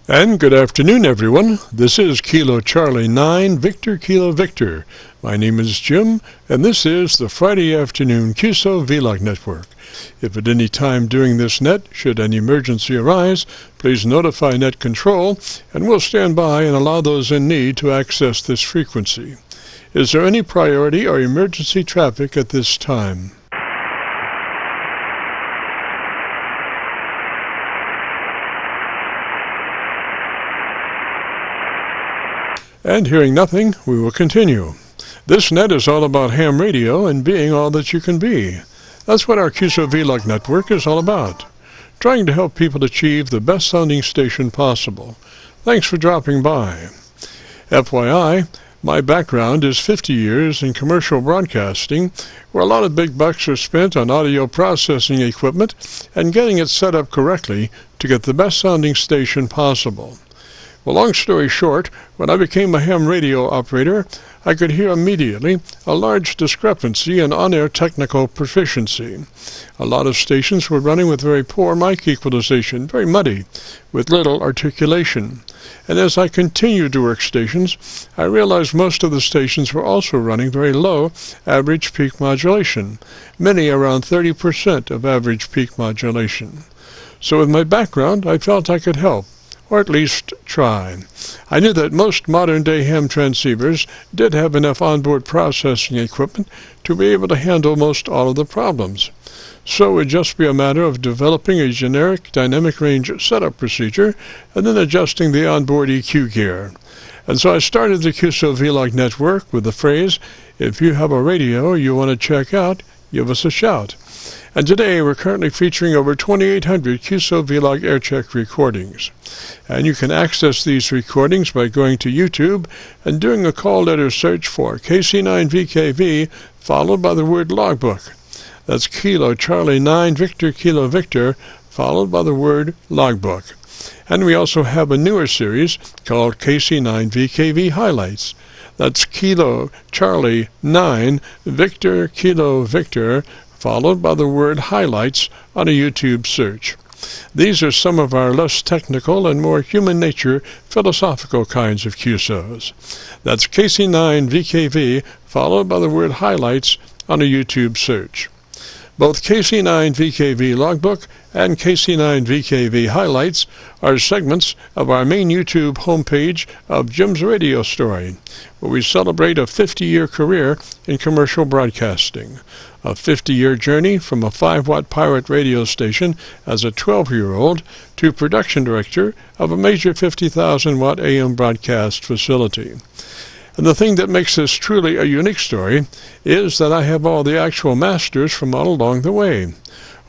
And good afternoon, everyone. This is Kilo Charlie 9 Victor Kilo Victor. My name is Jim, and this is the Friday afternoon Qso-Vlog network. If at any time during this net, should any emergency arise, please notify net control, and we'll stand by and allow those in need to access this frequency. Is there any priority or emergency traffic at this time? And hearing nothing, we will continue. This net is all about ham radio and being all that you can be. That's what our Qso-Vlog network is all about, trying to help people achieve the best sounding station possible. Thanks for dropping by. FYI, my background is 50 years in commercial broadcasting, where a lot of big bucks are spent on audio processing equipment and getting it set up correctly to get the best sounding station possible. Well, long story short, when I became a ham radio operator, I could hear immediately a large discrepancy in on-air technical proficiency. A lot of stations were running with very poor mic equalization, very muddy, with little articulation. And as I continued to work stations, I realized most of the stations were also running very low average peak modulation, many around 30% of average peak modulation. So with my background, I felt I could help, or at least try. I knew that most modern-day ham transceivers did have enough onboard processing equipment to be able to handle most all of the problems. So it would just be a matter of developing a generic dynamic range setup procedure and then adjusting the onboard EQ gear. And so I started the Qso-Vlog network with the phrase, "If you have a radio you want to check out, give us a shout." And today we're currently featuring over 2,800 Qso-Vlog Aircheck recordings. And you can access these recordings by going to YouTube and doing a call letter search for KC9VKV followed by the word logbook. That's Kilo Charlie 9 Victor Kilo Victor followed by the word logbook. And we also have a newer series called KC9VKV Highlights. That's Kilo Charlie 9 Victor Kilo Victor followed by the word highlights on a YouTube search. These are some of our less technical and more human nature philosophical kinds of QSOs. That's KC9VKV followed by the word highlights on a YouTube search. Both KC9VKV Logbook and KC9VKV Highlights are segments of our main YouTube homepage of Jim's Radio Story, where we celebrate a 50-year career in commercial broadcasting. A 50-year journey from a 5-watt pirate radio station as a 12-year-old to production director of a major 50,000-watt AM broadcast facility. And the thing that makes this truly a unique story is that I have all the actual masters from all along the way.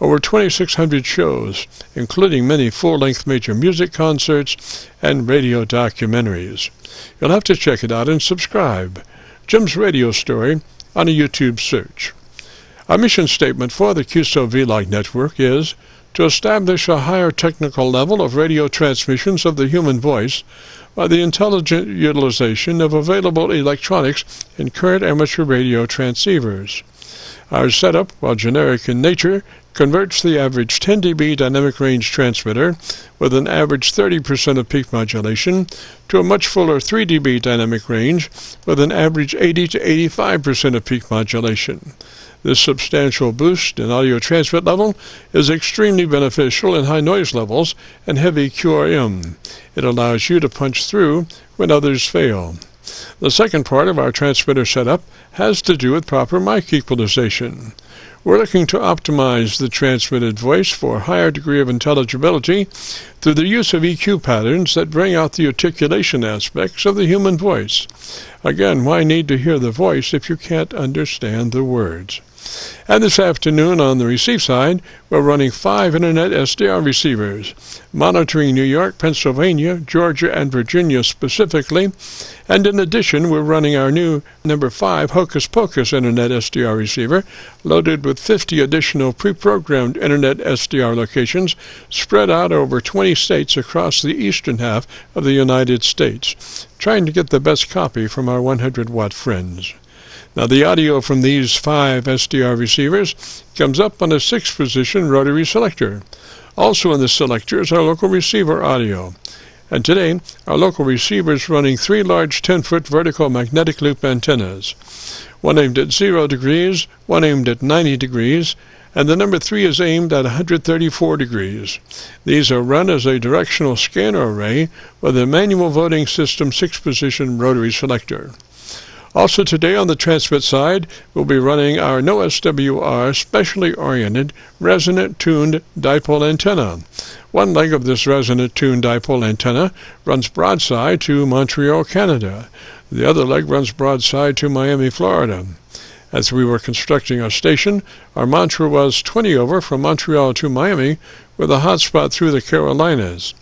Over 2,600 shows, including many full-length major music concerts and radio documentaries. You'll have to check it out and subscribe. Jim's Radio Story on a YouTube search. Our mission statement for the Qso-Vlog network is to establish a higher technical level of radio transmissions of the human voice by the intelligent utilization of available electronics in current amateur radio transceivers. Our setup, while generic in nature, converts the average 10 dB dynamic range transmitter with an average 30% of peak modulation to a much fuller 3 dB dynamic range with an average 80 to 85% of peak modulation. This substantial boost in audio transmit level is extremely beneficial in high noise levels and heavy QRM. It allows you to punch through when others fail. The second part of our transmitter setup has to do with proper mic equalization. We're looking to optimize the transmitted voice for a higher degree of intelligibility through the use of EQ patterns that bring out the articulation aspects of the human voice. Again, why need to hear the voice if you can't understand the words? And this afternoon on the receive side, we're running 5 Internet SDR receivers, monitoring New York, Pennsylvania, Georgia, and Virginia specifically. And in addition, we're running our new number 5 Hocus Pocus Internet SDR receiver, loaded with 50 additional pre-programmed Internet SDR locations spread out over 20 states across the eastern half of the United States, trying to get the best copy from our 100-watt friends. Now, the audio from these 5 SDR receivers comes up on a 6-position rotary selector. Also in the selector is our local receiver audio. And today, our local receiver is running 3 large 10-foot vertical magnetic loop antennas, one aimed at 0 degrees, one aimed at 90 degrees, and the number 3 is aimed at 134 degrees. These are run as a directional scanner array with a manual voting system 6-position rotary selector. Also today on the transmit side, we'll be running our no SWR specially oriented resonant tuned dipole antenna. One leg of this resonant tuned dipole antenna runs broadside to Montreal, Canada. The other leg runs broadside to Miami, Florida. As we were constructing our station, our mantra was 20 over from Montreal to Miami with a hotspot through the Carolinas.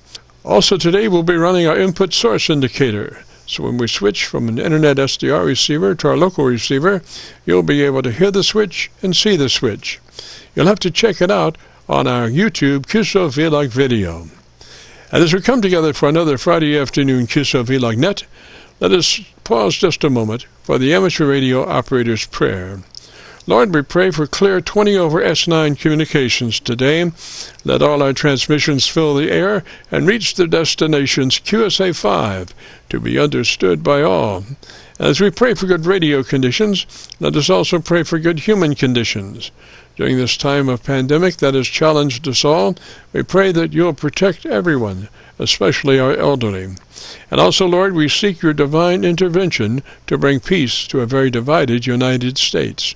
Also today we'll be running our input source indicator. So when we switch from an internet SDR receiver to our local receiver, you'll be able to hear the switch and see the switch. You'll have to check it out on our YouTube Qso-Vlog video. And as we come together for another Friday afternoon Qso-Vlog Net, let us pause just a moment for the amateur radio operator's prayer. Lord, we pray for clear 20 over S9 communications today. Let all our transmissions fill the air and reach their destinations QSA5 to be understood by all. As we pray for good radio conditions, let us also pray for good human conditions. During this time of pandemic that has challenged us all, we pray that you'll protect everyone, especially our elderly. And also, Lord, we seek your divine intervention to bring peace to a very divided United States.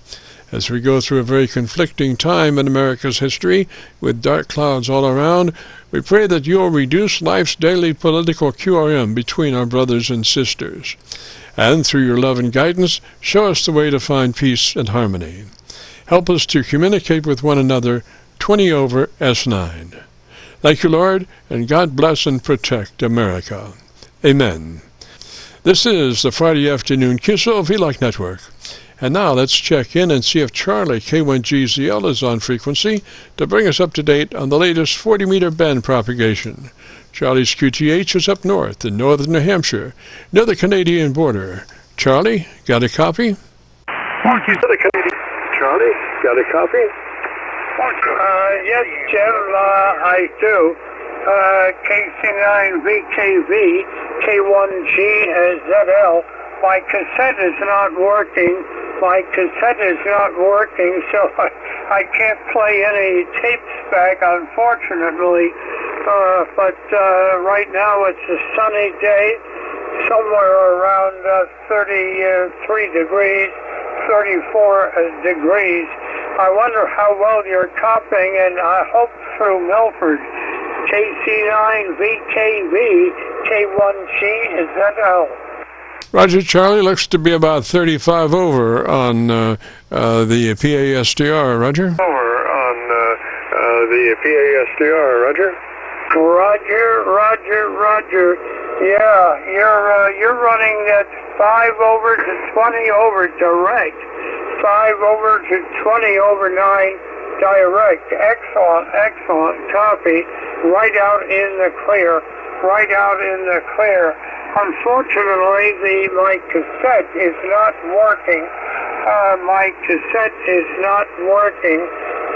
As we go through a very conflicting time in America's history, with dark clouds all around, we pray that you'll reduce life's daily political QRM between our brothers and sisters. And through your love and guidance, show us the way to find peace and harmony. Help us to communicate with one another 20 over S9. Thank you, Lord, and God bless and protect America. Amen. This is the Friday afternoon Qso-Vlog Network. And now let's check in and see if Charlie K1GZL is on frequency to bring us up to date on the latest 40-meter band propagation. Charlie's QTH is up north in northern New Hampshire, near the Canadian border. Charlie, got a copy? Charlie, got a copy? Yes, Jim, I do. KC9VKV, K1GZL. My cassette is not working. So I can't play any tapes back, unfortunately. But right now it's a sunny day, somewhere around 33 degrees, 34 degrees. I wonder how well you're copying, and I hope through Milford. KC9VKV, K1GZL. Roger, Charlie, looks to be about 35 over on the PASDR, Roger. The PASDR, Roger. Roger. Yeah, you're running at 5 over to 20 over direct. 5 over to 20 over 9 direct. Excellent copy. Right out in the clear. Unfortunately, my cassette is not working.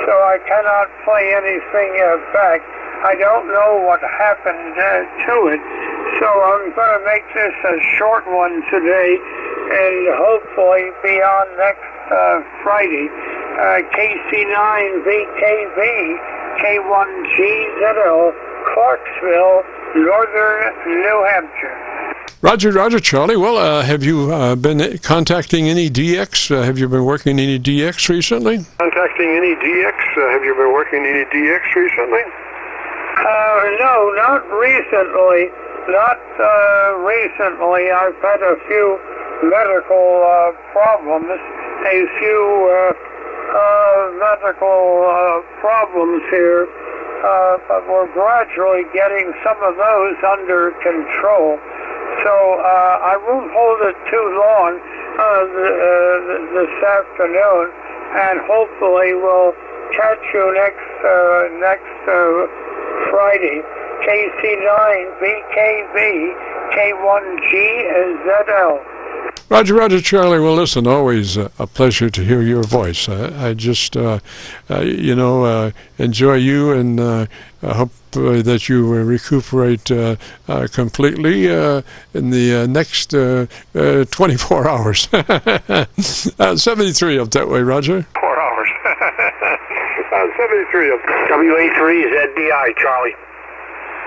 So I cannot play anything back. I don't know what happened to it. So I'm going to make this a short one today and hopefully be on next Friday. KC9VKV, K1GZL, Clarksville, Northern New Hampshire. Roger, Charlie. Well, have you been contacting any DX? Have you been working any DX recently? No, not recently. I've had a few medical problems. Problems here. But we're gradually getting some of those under control. So I won't hold it too long this afternoon, and hopefully we'll catch you next Friday. KC9VKV, K1GZL. Roger, Roger, Charlie. Well, listen, always a pleasure to hear your voice. I just, enjoy you, and I hope that you recuperate completely in the next 24 hours. 73 up that way, Roger. 4 hours. 73 up. WA3ZDI, Charlie.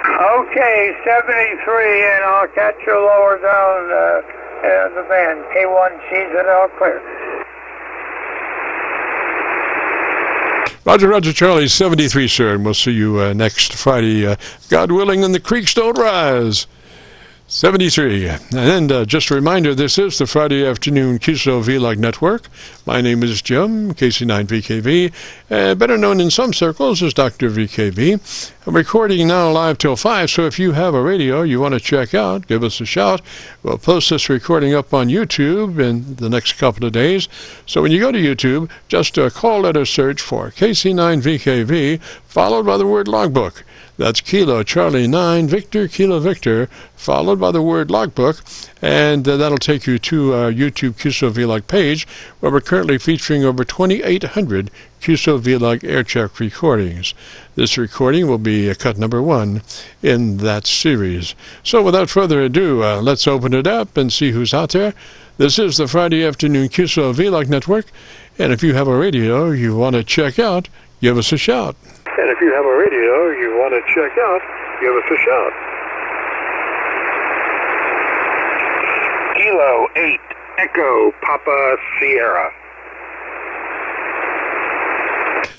Okay, 73, and I'll catch you lower down the band. K1CZL clear. Roger, Roger, Charlie, 73, sir, and we'll see you next Friday, God willing, and the creeks don't rise. 73. And just a reminder, this is the Friday afternoon Qso-Vlog network. My name is Jim, KC9VKV, better known in some circles as Dr. VKV. I'm recording now live till 5, so if you have a radio you want to check out, give us a shout. We'll post this recording up on YouTube in the next couple of days. So when you go to YouTube, just call letter search for KC9VKV, followed by the word logbook. That's Kilo Charlie 9 Victor Kilo Victor, followed by the word logbook, and that'll take you to our YouTube Qso-Vlog page, where we're currently featuring over 2,800 Qso-Vlog Aircheck recordings. This recording will be cut number 1 in that series. So without further ado, let's open it up and see who's out there. This is the Friday afternoon Qso-Vlog network, and if you have a radio you want to check out, give us a shout. And if you have a radio you want to check out, give us a shout. Kilo 8 Echo Papa Sierra.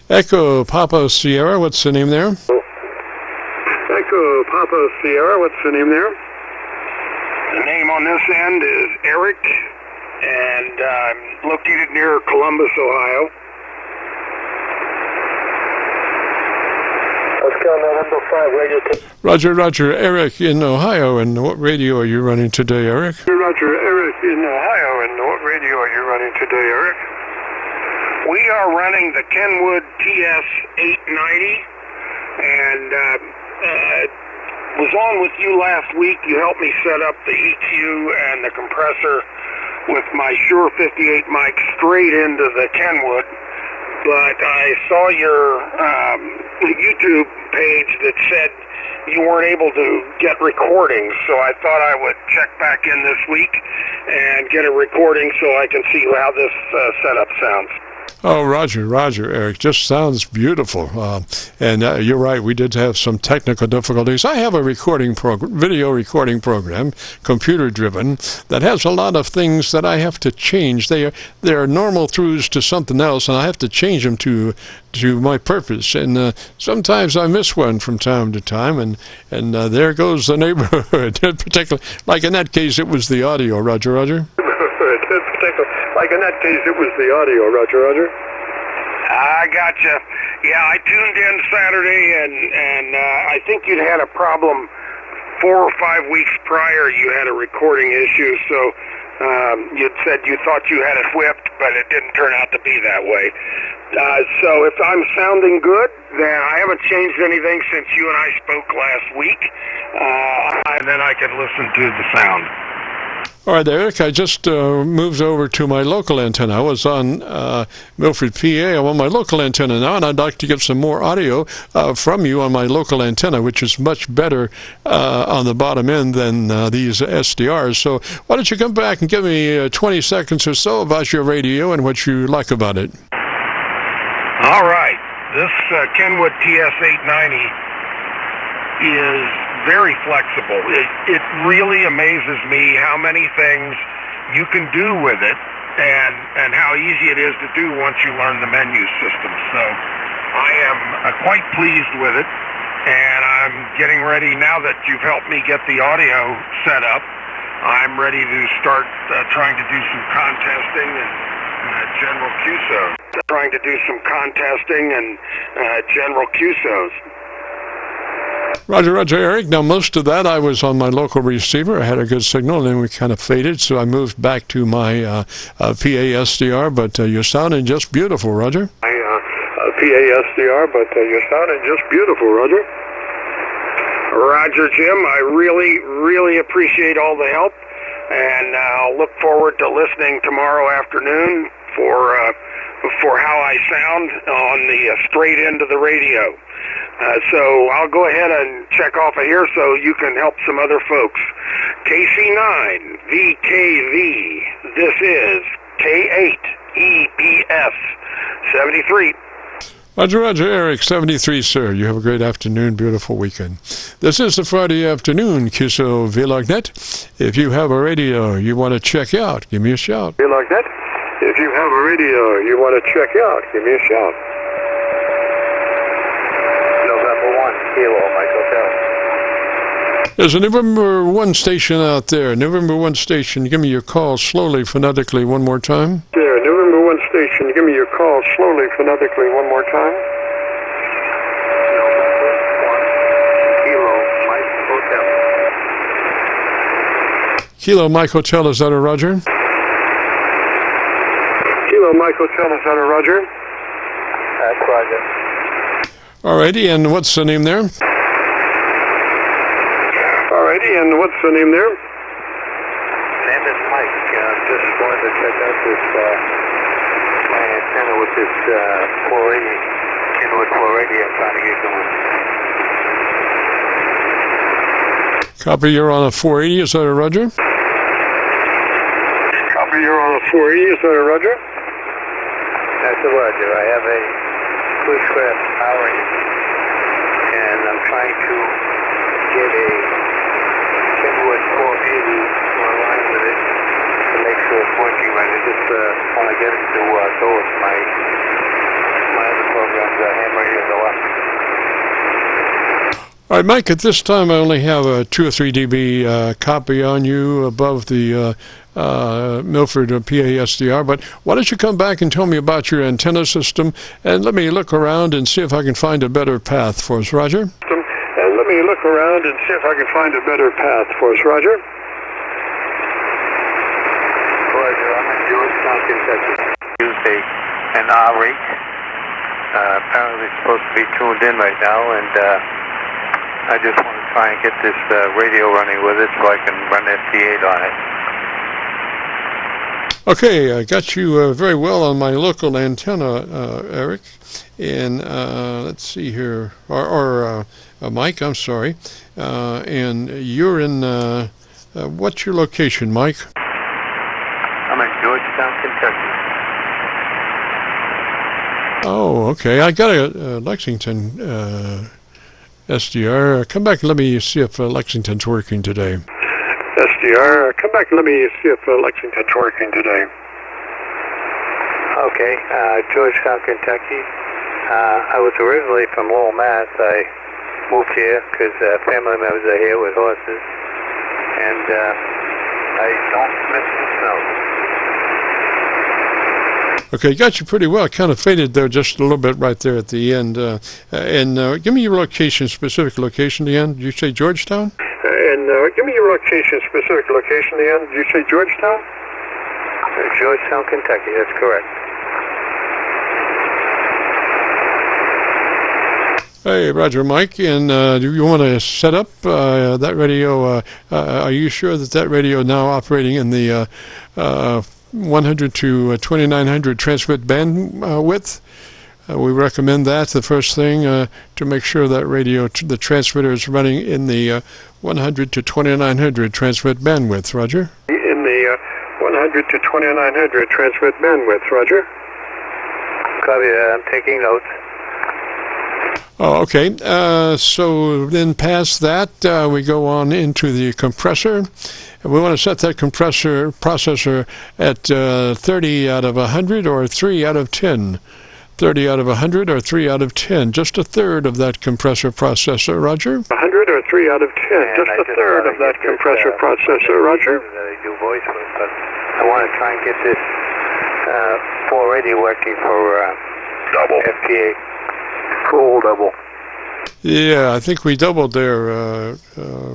Echo Papa Sierra, what's the name there? Echo Papa Sierra, what's the name there? The name on this end is Eric, and I'm located near Columbus, Ohio. November 5 radio. Roger, Roger, Eric in Ohio, and what radio are you running today, Eric? Roger, Eric in Ohio, and what radio are you running today, Eric? We are running the Kenwood TS-890, and was on with you last week. You helped me set up the EQ and the compressor with my Shure 58 mic straight into the Kenwood. But I saw your YouTube page that said you weren't able to get recordings, so I thought I would check back in this week and get a recording so I can see how this setup sounds. Oh, Roger, Roger, Eric, just sounds beautiful. And you're right, we did have some technical difficulties. I have a video recording program, computer-driven, that has a lot of things that I have to change. They are normal throughs to something else, and I have to change them to my purpose. And sometimes I miss one from time to time, and there goes the neighborhood. Particularly, like in that case, it was the audio. Roger, Roger. Like in that case, it was the audio, Roger, Roger. I gotcha. Yeah, I tuned in Saturday, and I think you'd had a problem 4 or 5 weeks prior. You had a recording issue, so you'd said you thought you had it whipped, but it didn't turn out to be that way. So if I'm sounding good, then I haven't changed anything since you and I spoke last week, and then I can listen to the sound. All right, Eric, I just moved over to my local antenna. I was on Milford, PA. I'm on my local antenna now, and I'd like to get some more audio from you on my local antenna, which is much better on the bottom end than these SDRs. So why don't you come back and give me 20 seconds or so about your radio and what you like about it. All right. This Kenwood TS-890 is very flexible. It really amazes me how many things you can do with it, and how easy it is to do once you learn the menu system. So I am quite pleased with it, and I'm getting ready, now that you've helped me get the audio set up, I'm ready to start trying to do some contesting and general QSO. Trying to do some contesting and general QSOs. Roger, Roger, Eric. Now, most of that I was on my local receiver. I had a good signal, and then we kind of faded, so I moved back to my PA SDR, but you're sounding just beautiful, Roger. PA SDR, but you're sounding just beautiful, Roger. Roger, Jim. I really, really appreciate all the help. and I'll look forward to listening tomorrow afternoon for how I sound on the straight end of the radio. So I'll go ahead and check off of here so you can help some other folks. KC9VKV. This is K8EPS 73. Roger, Roger, Eric, 73, sir. You have a great afternoon, beautiful weekend. This is the Friday afternoon, Qso-Vlog net. If you have a radio you want to check out, give me a shout. Vlog net. If you have a radio you want to check out, give me a shout. November 1, Kilo, Mike Hotel. There's a November 1 station out there. November 1 station, give me your call slowly, phonetically, one more time. There, November 1 station, give me your call slowly, phonetically, one more time. November 1, Kilo, Mike Hotel. Kilo Mike Hotel, is that a Roger? Kilo Mike Hotel, is that a Roger? That's Roger. Alrighty, and what's the name there? Alrighty, and what's the name there? Name is Mike. Just wanted to check out this my antenna with this 480, inward 480 I'm trying to get going. Copy, you're on a 480, is that a Roger? Copy, you're on a 480, is that a Roger? That's a Roger. I have a Bushcraft powering, and I'm trying to get a Kenwood 480 to align with it to make sure it's working right. I just want to get it to go with my other programs, ham radio and the like. All right, Mike, at this time I only have a 2 or 3 dB copy on you above the Milford PASDR, but why don't you come back and tell me about your antenna system, and let me look around and see if I can find a better path for us, Roger? And let me look around and see if I can find a better path for us, Roger. Roger, I'm in Georgetown, Kentucky. Use an R8. Apparently it's supposed to be tuned in right now, and I just want to try and get this radio running with it so I can run FT8 on it. Okay, I got you very well on my local antenna, Eric. And let's see here, or Mike, I'm sorry. And you're in, what's your location, Mike? I'm in Georgetown, Kentucky. Oh, okay. I got a Lexington SDR. Come back and let me see if Lexington's working today. SDR, come back and let me see if Lexington's working today. Okay, Georgetown, Kentucky. I was originally from Lowell, Mass. I moved here because family members are here with horses, and I don't miss the snow. Okay, got you pretty well. Kind of faded there just a little bit right there at the end. And give me your location, specific location at the end. Did you say Georgetown? And give me your location, specific location at the end. Did you say Georgetown? Georgetown, Kentucky, that's correct. Hey, Roger, Mike, and do you want to set up that radio? Are you sure that radio now operating in the 100 to 2900 transmit bandwidth? We recommend that, the first thing, to make sure that the transmitter is running in the 100 to 2900 transmit bandwidth, Roger? In the 100 to 2900 transmit bandwidth, Roger. Copy that, I'm taking notes. Oh, okay. So then past that, we go on into the compressor. And we want to set that processor at 30 out of 100 or 3 out of 10. 30 out of 100 or 3 out of 10. Just a third of that compressor processor, Roger? 100 or 3 out of 10. Just a third of that compressor processor, Roger? I do voice with, but I want to try and get this 480 working for double FTA. Full double. Yeah, I think we doubled there,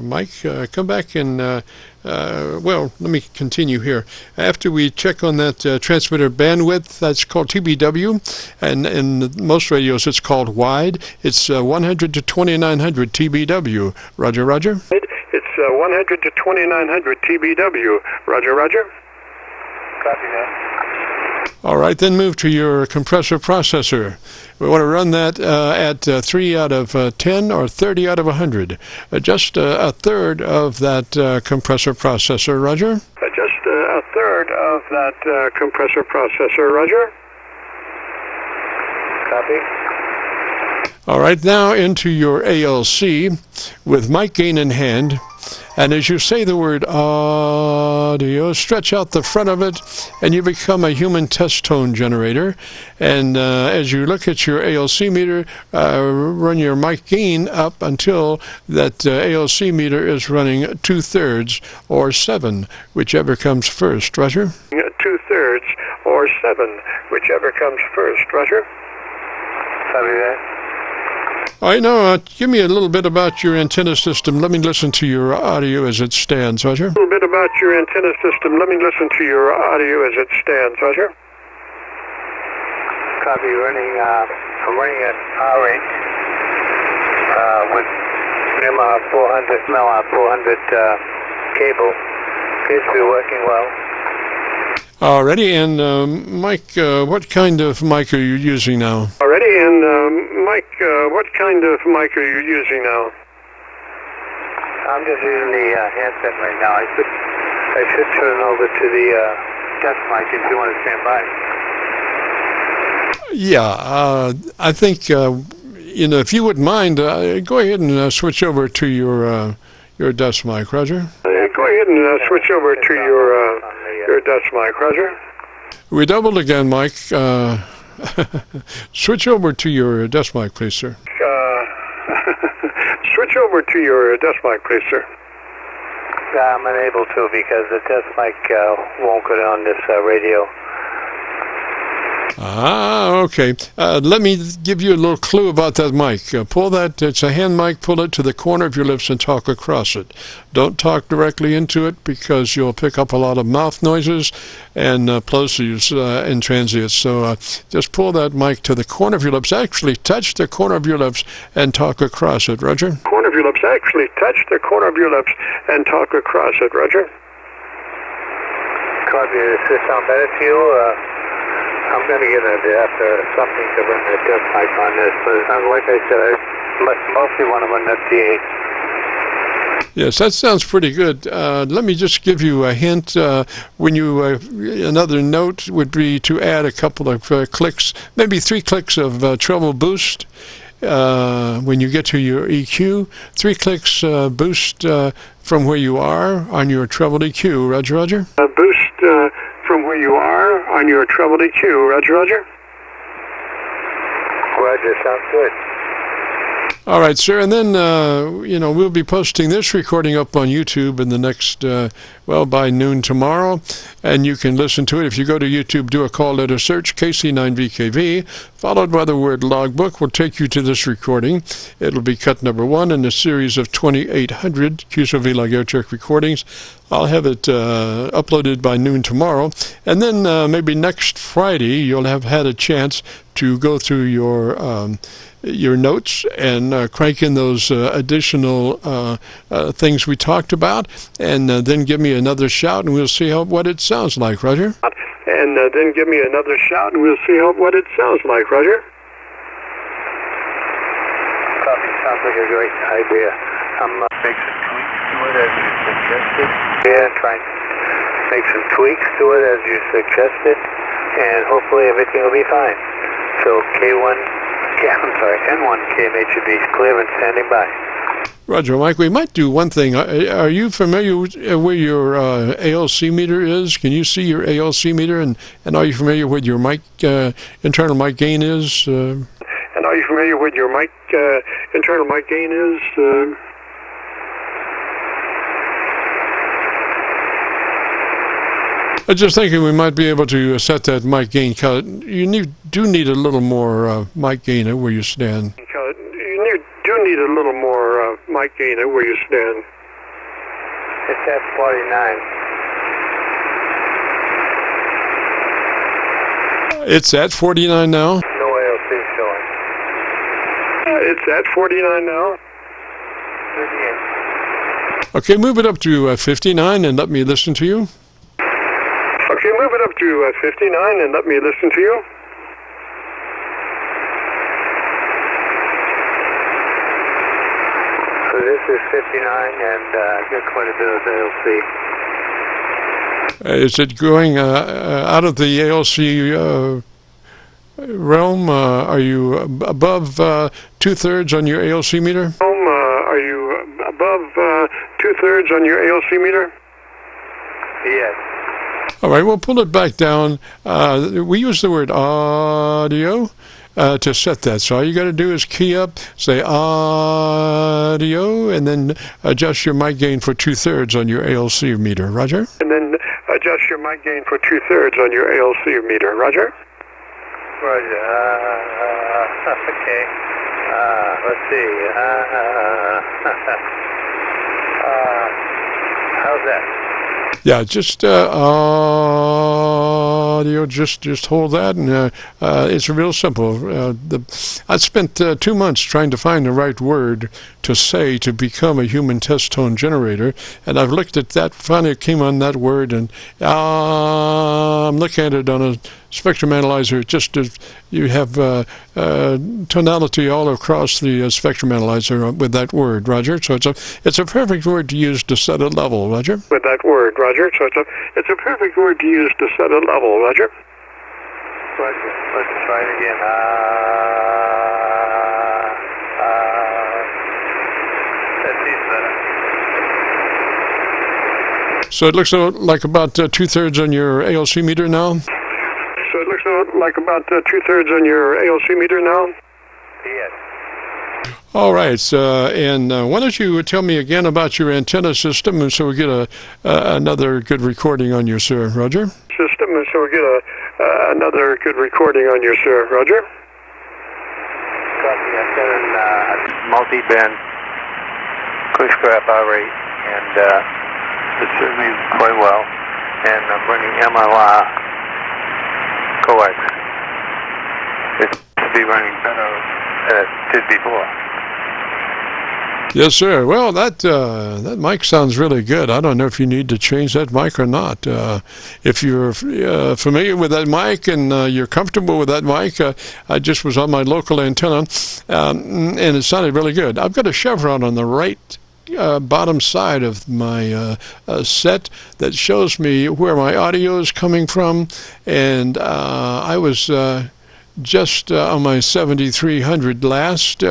Mike. Come back and, well, let me continue here. After we check on that transmitter bandwidth, that's called TBW, and in most radios it's called wide. It's 100 to 2900 TBW. Roger, Roger? It's 100 to 2900 TBW. Roger, roger. Copy that. All right, then move to your compressor processor. We want to run that at 3 out of 10 or 30 out of 100. Just a third of that compressor processor, Roger. Just a third of that compressor processor, Roger. Copy. All right, now into your ALC with mic gain in hand. And as you say the word audio, stretch out the front of it, and you become a human test tone generator. And as you look at your ALC meter, run your mic gain up until that ALC meter is running 2/3 or 7, whichever comes first. Roger? 2/3 or 7, whichever comes first. Roger. Copy that. All right, now give me a little bit about your antenna system. Let me listen to your audio as it stands, Roger. A little bit about your antenna system. Let me listen to your audio as it stands, Roger. Copy. I'm running an R8 with MR400 cable. Appears to be working well. Alrighty, and Mike, what kind of mic are you using now? Already, and Mike, what kind of mic are you using now? I'm just using the handset right now. I should turn over to the test mic if you want to stand by. Yeah, I think if you wouldn't mind, go ahead and switch over to your desk mic, Roger. Go ahead and switch over to your desk mic, Roger. We doubled again, Mike. Switch over to your desk mic, please, sir. Switch over to your desk mic, please, sir. I'm unable to because the test mic won't go on this radio. Okay. Let me give you a little clue about that mic. Pull that, it's a hand mic, pull it to the corner of your lips and talk across it. Don't talk directly into it because you'll pick up a lot of mouth noises and plosives and transients. So just pull that mic to the corner of your lips. Actually touch the corner of your lips and talk across it, Roger. Corner of your lips. Actually touch the corner of your lips and talk across it, Roger. Copy. Does this sound better to you? I'm going to get an adapter or something to run the test mic on this, but like I said, I mostly want to run FT8. Yes, that sounds pretty good. Let me just give you a hint. Another note would be to add a couple of clicks, maybe 3 clicks of treble boost when you get to your EQ. 3 clicks boost from where you are on your treble EQ. Roger, Roger? Boost from where you are on your treble EQ. Roger, Roger. Roger, sounds good. All right, sir, and then, we'll be posting this recording up on YouTube in the next, by noon tomorrow, and you can listen to it. If you go to YouTube, do a call letter search, KC9VKV, followed by the word logbook, will take you to this recording. It'll be cut number 1 in a series of 2,800 Qso-Vlog Aircheck recordings. I'll have it uploaded by noon tomorrow, and then maybe next Friday you'll have had a chance to go through your notes and crank in those additional things we talked about, and then give me another shout, and we'll see what it sounds like, Roger. And then give me another shout, and we'll see what it sounds like, Roger. Copy. Sounds like a great idea. I'm make some tweaks to it as you suggested. Yeah, try and make some tweaks to it as you suggested, and hopefully everything will be fine. So N1 KMH should be clear and standing by. Roger, Mike, we might do one thing. Are you familiar with where your ALC meter is? Can you see your ALC meter? And are you familiar with your mic internal mic gain is? And are you familiar with your mic internal mic gain is? I was just thinking we might be able to set that mic gain. You do need a little more mic gain where you stand. You do need a little more mic gain where you stand. It's at 49. It's at 49 now? No ALC showing. It's at 49 now? Okay, move it up to 59 and let me listen to you. Okay, move it up to 59 and let me listen to you. So this is 59 and get quite a bit of ALC. Is it going out of the ALC realm? Are you above 2/3 on your ALC meter? Are you above 2/3 on your ALC meter? Yes. All right, we'll pull it back down. We use the word audio to set that. So all you got to do is key up, say audio, and then adjust your mic gain for 2/3 on your ALC meter. Roger? And then adjust your mic gain for 2/3 on your ALC meter. Roger? Roger. Okay. Let's see. How's that? Yeah, just audio. Just hold that, and it's real simple. I spent 2 months trying to find the right word to say to become a human test tone generator, and I've looked at that. Finally, it came on that word, and I'm looking at it on a spectrum analyzer. Just as you have tonality all across the spectrum analyzer with that word, Roger. So it's a perfect word to use to set a level, Roger. With that word, Roger. So it's a perfect word to use to set a level, Roger. Roger. Let's try it again. That seems better. So it looks like about 2/3 on your ALC meter now. So it looks like about 2/3 on your ALC meter now? Yes. All right, and why don't you tell me again about your antenna system, and so we get another good recording on you, sir, Roger? System, and so we get another good recording on you, sir, Roger? Copy. I've got a multi-band push-graph rate, and it serves me quite well. And I'm running MLI coax. It should be running better than it did before. Yes, sir. Well, that mic sounds really good. I don't know if you need to change that mic or not. If you're familiar with that mic and you're comfortable with that mic, I just was on my local antenna, and it sounded really good. I've got a chevron on the right bottom side of my set that shows me where my audio is coming from, and I was just on my 7300 last,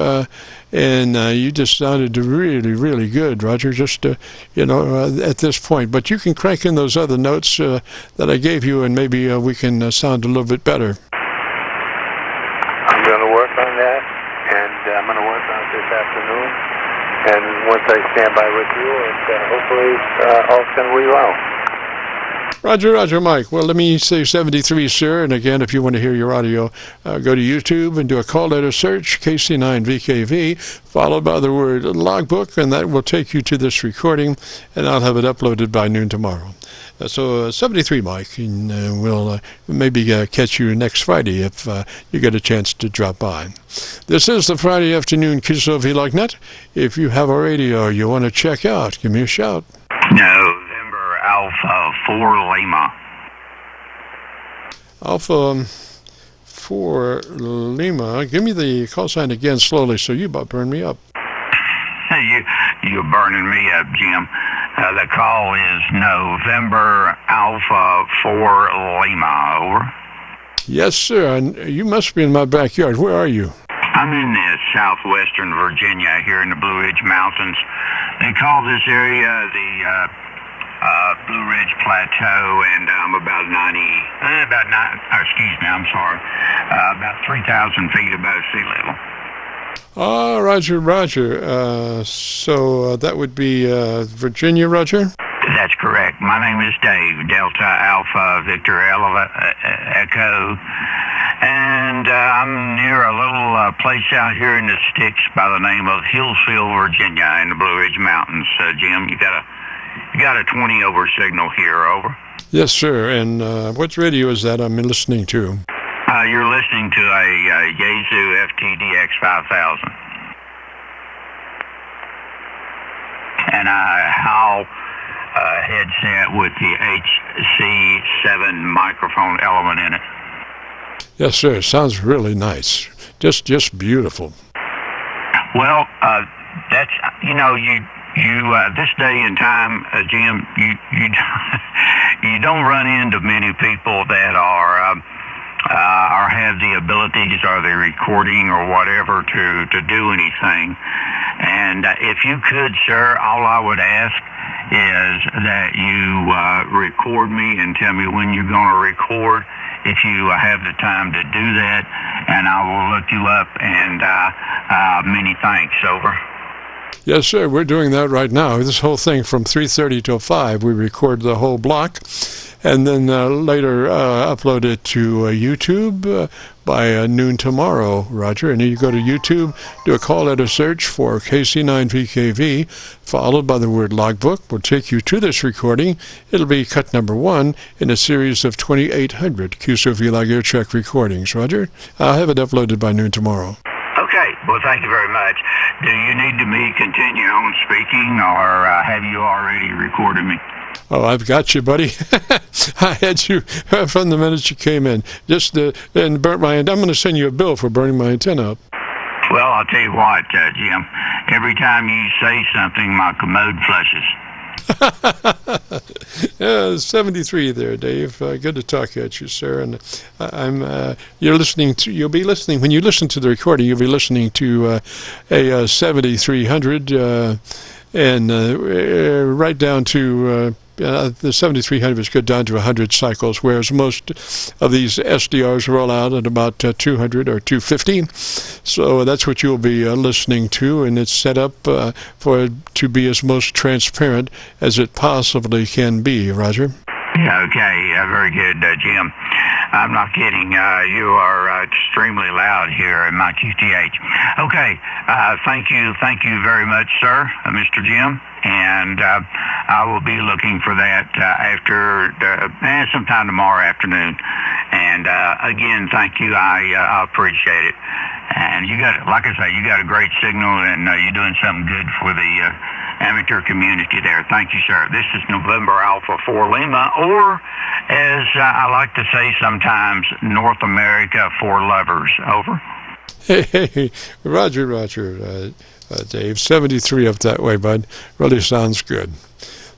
and you just sounded really, really good, Roger, just, at this point. But you can crank in those other notes that I gave you, and maybe we can sound a little bit better. I'm going to work on that, and I'm going to work on it this afternoon. And once I stand by with you, and hopefully all's going to be well. Roger, Mike. Well, let me say 73, sir. And again, if you want to hear your audio, go to YouTube and do a call letter search, KC9VKV, followed by the word logbook, and that will take you to this recording, and I'll have it uploaded by noon tomorrow. So 73, Mike, and we'll maybe catch you next Friday if you get a chance to drop by. This is the Friday afternoon Qso-Vlog net. If you have a radio you want to check out, give me a shout. November Alpha 4 Lima. Alpha 4 Lima. Give me the call sign again slowly so you about burn me up. You're burning me up, Jim. The call is November Alpha 4 Lima. Over. Yes, sir. You must be in my backyard. Where are you? I'm in southwestern Virginia, here in the Blue Ridge Mountains. They call this area the Blue Ridge Plateau, and I'm about 3,000 feet above sea level. Roger. So that would be Virginia, Roger? That's correct. My name is Dave, Delta Alpha Victor Echo, and I'm near a little place out here in the sticks by the name of Hillsville, Virginia, in the Blue Ridge Mountains. Jim, you got a 20 over signal here. Over. Yes, sir. And what radio is that I'm listening to? You're listening to a Yaesu FTDX 5000. and a Hall headset with the HC7 microphone element in it. Yes, sir. Sounds really nice. Just beautiful. Well, that's, you this day and time, Jim, you you don't run into many people that are have the abilities or the recording or whatever to do anything. And if you could, sir, all I would ask is that you record me and tell me when you're going to record, if you have the time to do that, and I will look you up, and many thanks. Over. Yes, sir. We're doing that right now. This whole thing from 3:30 till 5, we record the whole block, and then later upload it to YouTube by noon tomorrow, Roger. And you go to YouTube, do a call letter search for KC9VKV, followed by the word logbook. Will take you to this recording. It'll be cut number 1 in a series of 2,800 Qso-Vlog Aircheck recordings, Roger. I'll have it uploaded by noon tomorrow. Okay. Well, thank you very much. Do you need me to continue on speaking, or have you already recorded me? Oh, I've got you, buddy. I had you from the minute you came in. Just and burnt my. I'm going to send you a bill for burning my antenna up. Well, I'll tell you what, Jim. Every time you say something, my commode flushes. 73 there, Dave. Good to talk at you, sir. And you're listening to. You'll be listening when you listen to the recording. You'll be listening to a 7300 and right down to. The 7300 is good down to 100 cycles, whereas most of these SDRs roll out at about 200 or 250. So that's what you'll be listening to, and it's set up for it to be as most transparent as it possibly can be, Roger. Okay, very good, Jim. I'm not kidding. You are extremely loud here in my QTH. Okay, thank you very much, sir, Mr. Jim. And I will be looking for that after sometime tomorrow afternoon. And again, thank you. I appreciate it. And you got, like I say, you got a great signal, and you're doing something good for the amateur community there. Thank you, sir. This is November Alpha 4 Lima, or as I like to say sometimes, North America for lovers. Over. Hey, Roger, Dave. 73 up that way, bud. Really sounds good.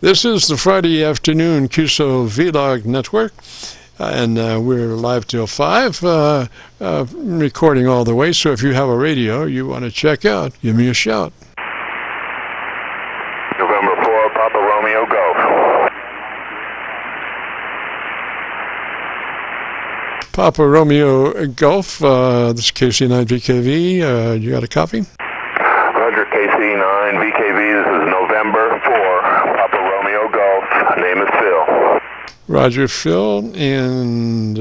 This is the Friday afternoon Qso-Vlog Network, and we're live till 5, recording all the way. So if you have a radio you want to check out, give me a shout. November 4, Papa Romeo, go. Papa Romeo Golf, this is KC9VKV. You got a copy? Roger, KC9VKV. This is November 4, Papa Romeo Golf. Name is Phil. Roger, Phil. And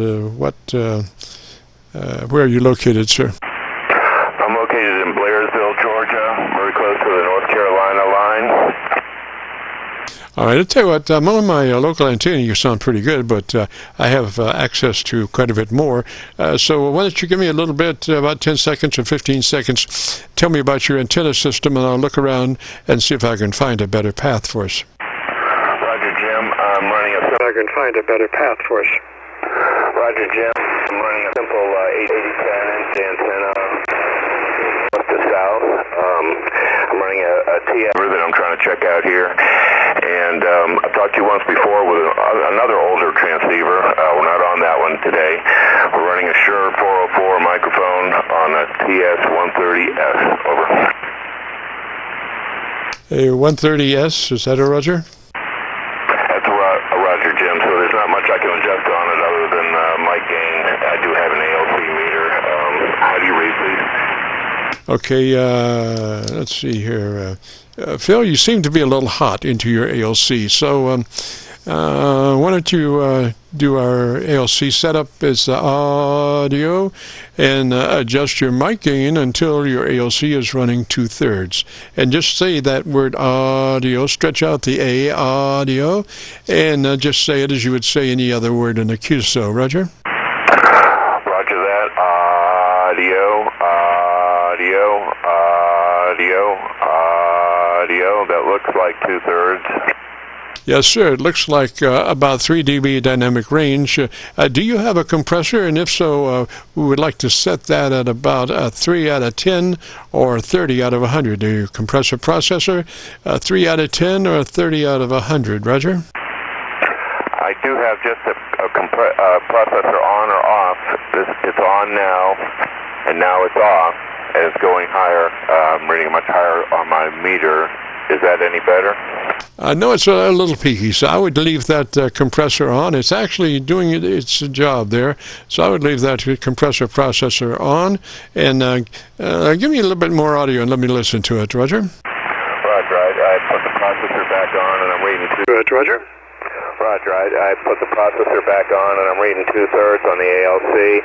where are you located, sir? I'm located in Blairsville, Georgia, very close to the North Carolina line. All right, I'll tell you what, I'm on my local antenna. You sound pretty good, but I have access to quite a bit more. So why don't you give me a little bit, about 10 seconds or 15 seconds, tell me about your antenna system, and I'll look around and see if I can find a better path for us. Roger, Jim. I'm running a... I can find a better path for us. Roger, Jim. I'm running a simple 8010-inch antenna north to south. I'm running a TS that I'm trying to check out here. And I've talked to you once before with another older transceiver. We're not on that one today. We're running a Shure 404 microphone on a TS-130S. Over. A 130S, is that a Roger? That's a Roger, Jim. So there's not much I can adjust on it other than mic gain. I do have an ALC meter. How do you read, please? Okay, let's see here. Phil, you seem to be a little hot into your ALC, so why don't you do our ALC setup as audio and adjust your mic gain until your ALC is running 2/3. And just say that word audio, stretch out the A, audio, and just say it as you would say any other word in a QSO. Roger? Roger that. Audio. That looks like 2/3. Yes, sir. It looks like about 3 dB dynamic range. Do you have a compressor? And if so, we would like to set that at about 3 out of 10 or 30 out of 100. Do you compressor processor 3 out of 10 or 30 out of 100? Roger? I do have just a processor on or off. It's on now, and now it's off, and it's going higher. I'm reading much higher on my meter. Is that any better? No, it's a little peaky, so I would leave that compressor on. It's actually doing its job there, so I would leave that compressor processor on. And give me a little bit more audio and let me listen to it, Roger. Roger, I put the processor back on and I'm reading two. Roger. Roger, I put the processor back on and I'm reading 2/3 on the ALC,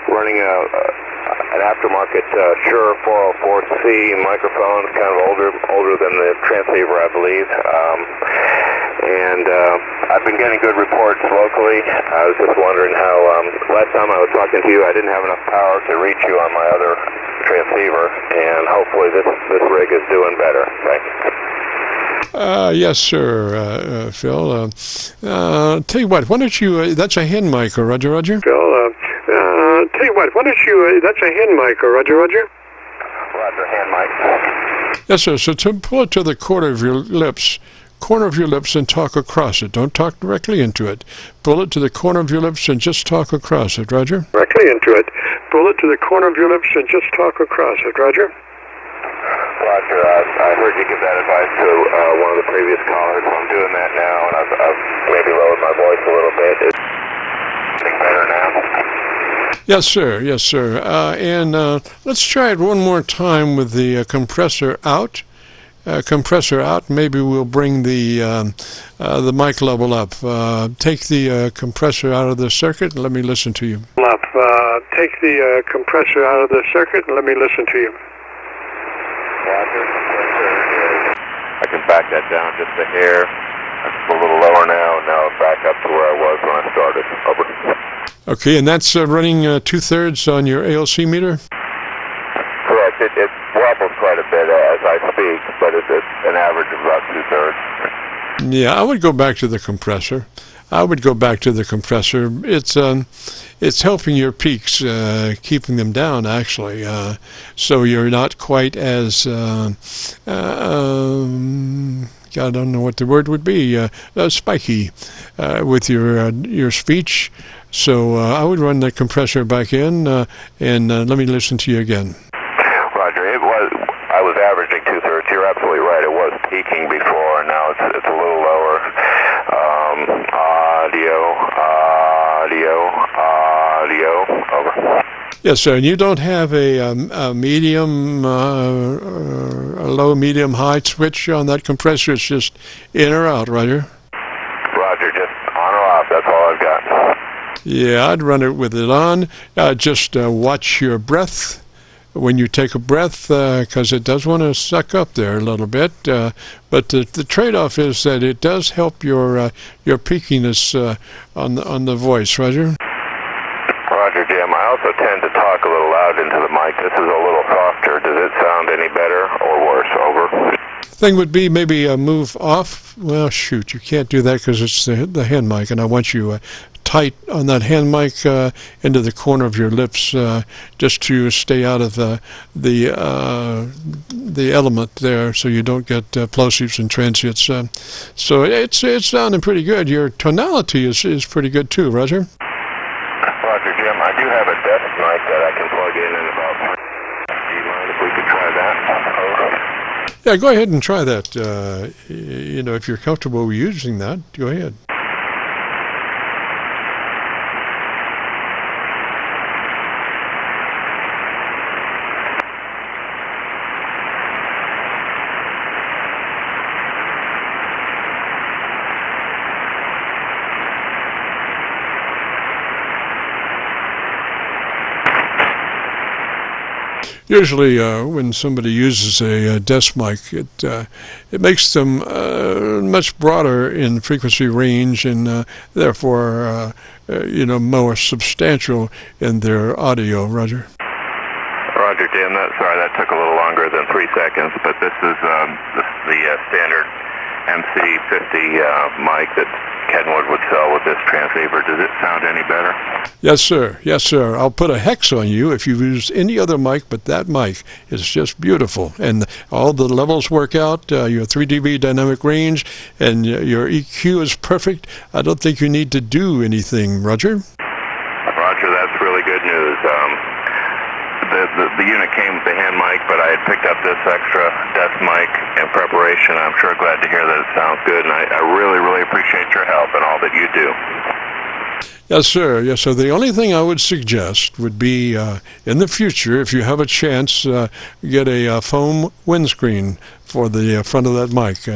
running an aftermarket Shure 404C microphone, kind of older than the transceiver, I believe. And I've been getting good reports locally. I was just wondering how, last time I was talking to you, I didn't have enough power to reach you on my other transceiver, and hopefully this rig is doing better. Thanks. Yes, sir, Phil. Tell you what, why don't you, that's a hand mic, Roger? Phil, tell you what, why don't you, that's a hand mic, Roger? Roger, hand mic. Yes, sir, so pull it to the corner of your lips and talk across it. Don't talk directly into it. Pull it to the corner of your lips and just talk across it, Roger? Directly into it. Pull it to the corner of your lips and just talk across it, Roger? Roger, I heard you give that advice to one of the previous callers. I'm doing that now, and I've maybe lowered my voice a little bit. Is it getting better now? Yes, sir. Yes, sir. And let's try it one more time with the compressor out. Maybe we'll bring the mic level up. Take the compressor out of the circuit and let me listen to you. Take the compressor out of the circuit and let me listen to you. Roger. I can back that down just a hair. It's a little lower now, and now back up to where I was when I started. Over. Okay, and that's running 2/3 on your ALC meter? Correct. It wobbles quite a bit as I speak, but it's an average of about 2/3. Yeah, I would go back to the compressor. It's helping your peaks, keeping them down, actually. So you're not quite as, I don't know what the word would be, spiky with your speech. So I would run the compressor back in, and let me listen to you again. Roger, I was averaging 2/3. You're absolutely right. It was peaking before, and now it's a little lower. Audio, over. Yes, sir. And you don't have a medium, a low, medium, high switch on that compressor. It's just in or out, Roger? Roger, just on or off. That's all I've got. Yeah, I'd run it with it on. Just watch your breath when you take a breath, because it does want to suck up there a little bit. But the trade-off is that it does help your peakiness on the voice, Roger. Roger, Jim. I also tend to talk a little loud into the mic. This is a little softer. Does it sound any better or worse? Over. Thing would be maybe move off. Well, shoot, you can't do that because it's the hand mic, and I want you tight on that hand mic into the corner of your lips, just to stay out of the element there, so you don't get plosives and transients. So it's sounding pretty good. Your tonality is pretty good too, Roger. Roger, Jim. I do have a desk mic that I can plug in about. Do you mind if we could try that? Over. Yeah, go ahead and try that. If you're comfortable using that, go ahead. Usually, when somebody uses a desk mic, it makes them much broader in frequency range, and therefore, more substantial in their audio. Roger. Roger, Jim. Sorry, that took a little longer than 3 seconds, but this is the standard MC50 mic that Kenwood would sell with this transceiver. Does it sound any better? Yes, sir. Yes, sir. I'll put a hex on you if you use any other mic, but that mic is just beautiful. And all the levels work out, your 3 dB dynamic range, and your EQ is perfect. I don't think you need to do anything, Roger. Roger, that's really good news. The unit came with the hand mic, but I had picked up this extra desk mic in preparation. I'm sure glad to hear that it sounds good, and I really, really appreciate your help and all that you do. Yes, sir. Yes, sir. The only thing I would suggest would be, in the future, if you have a chance, get a foam windscreen for the front of that mic.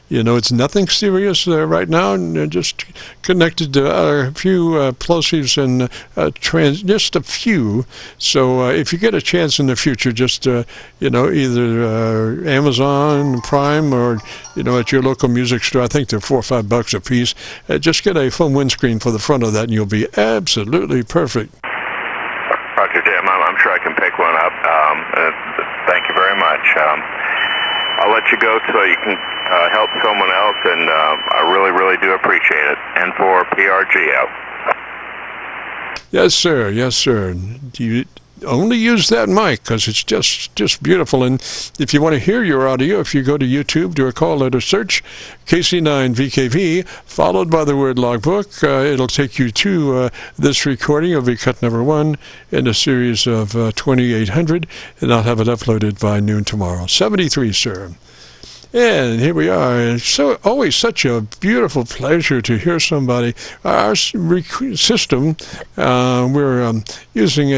It's nothing serious right now, just connected to a few plosives and just a few. So if you get a chance in the future, just, either Amazon Prime or, at your local music store, I think they're $4 or $5 a piece, just get a foam windscreen for the front of that and you'll be absolutely perfect. Roger, Jim, I'm sure I can pick one up. Thank you very much. I'll let you go so you can help someone else, and I really, really do appreciate it. And for PRG out. Yes, sir. Yes, sir. You only use that mic because it's just beautiful. And if you want to hear your audio, if you go to YouTube, do a call letter search, KC9VKV, followed by the word logbook, it'll take you to this recording. It'll be cut number 1 in a series of 2800, and I'll have it uploaded by noon tomorrow. 73, sir. And here we are. It's always such a beautiful pleasure to hear somebody. Our system, we're using